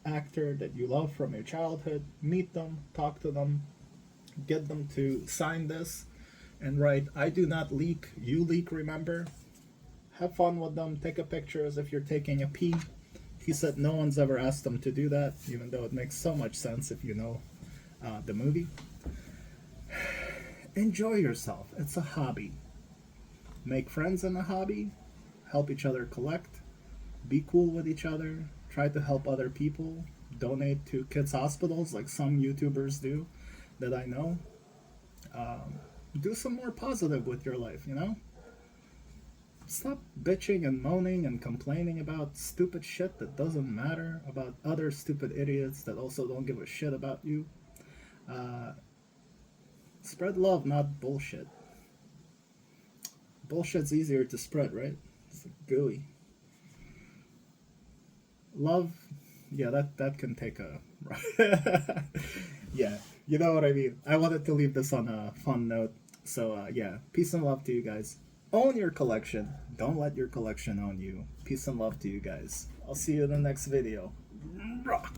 actor that you love from your childhood, meet them, talk to them, get them to sign this and write, I do not leak, you leak, remember? Have fun with them, take a picture as if you're taking a pee. He said no one's ever asked him to do that, even though it makes so much sense if you know the movie. Enjoy yourself, it's a hobby. Make friends in the hobby, help each other collect, be cool with each other, try to help other people, donate to kids' hospitals like some YouTubers do that I know. Do some more positive with your life, you know? Stop bitching and moaning and complaining about stupid shit that doesn't matter, about other stupid idiots that also don't give a shit about you. Spread love, not bullshit. Bullshit's easier to spread, right? It's gooey. Love, yeah, that can take a yeah, you know what I mean. I wanted to leave this on a fun note. So yeah, peace and love to you guys. Own your collection. Don't let your collection own you. Peace and love to you guys. I'll see you in the next video. Rock.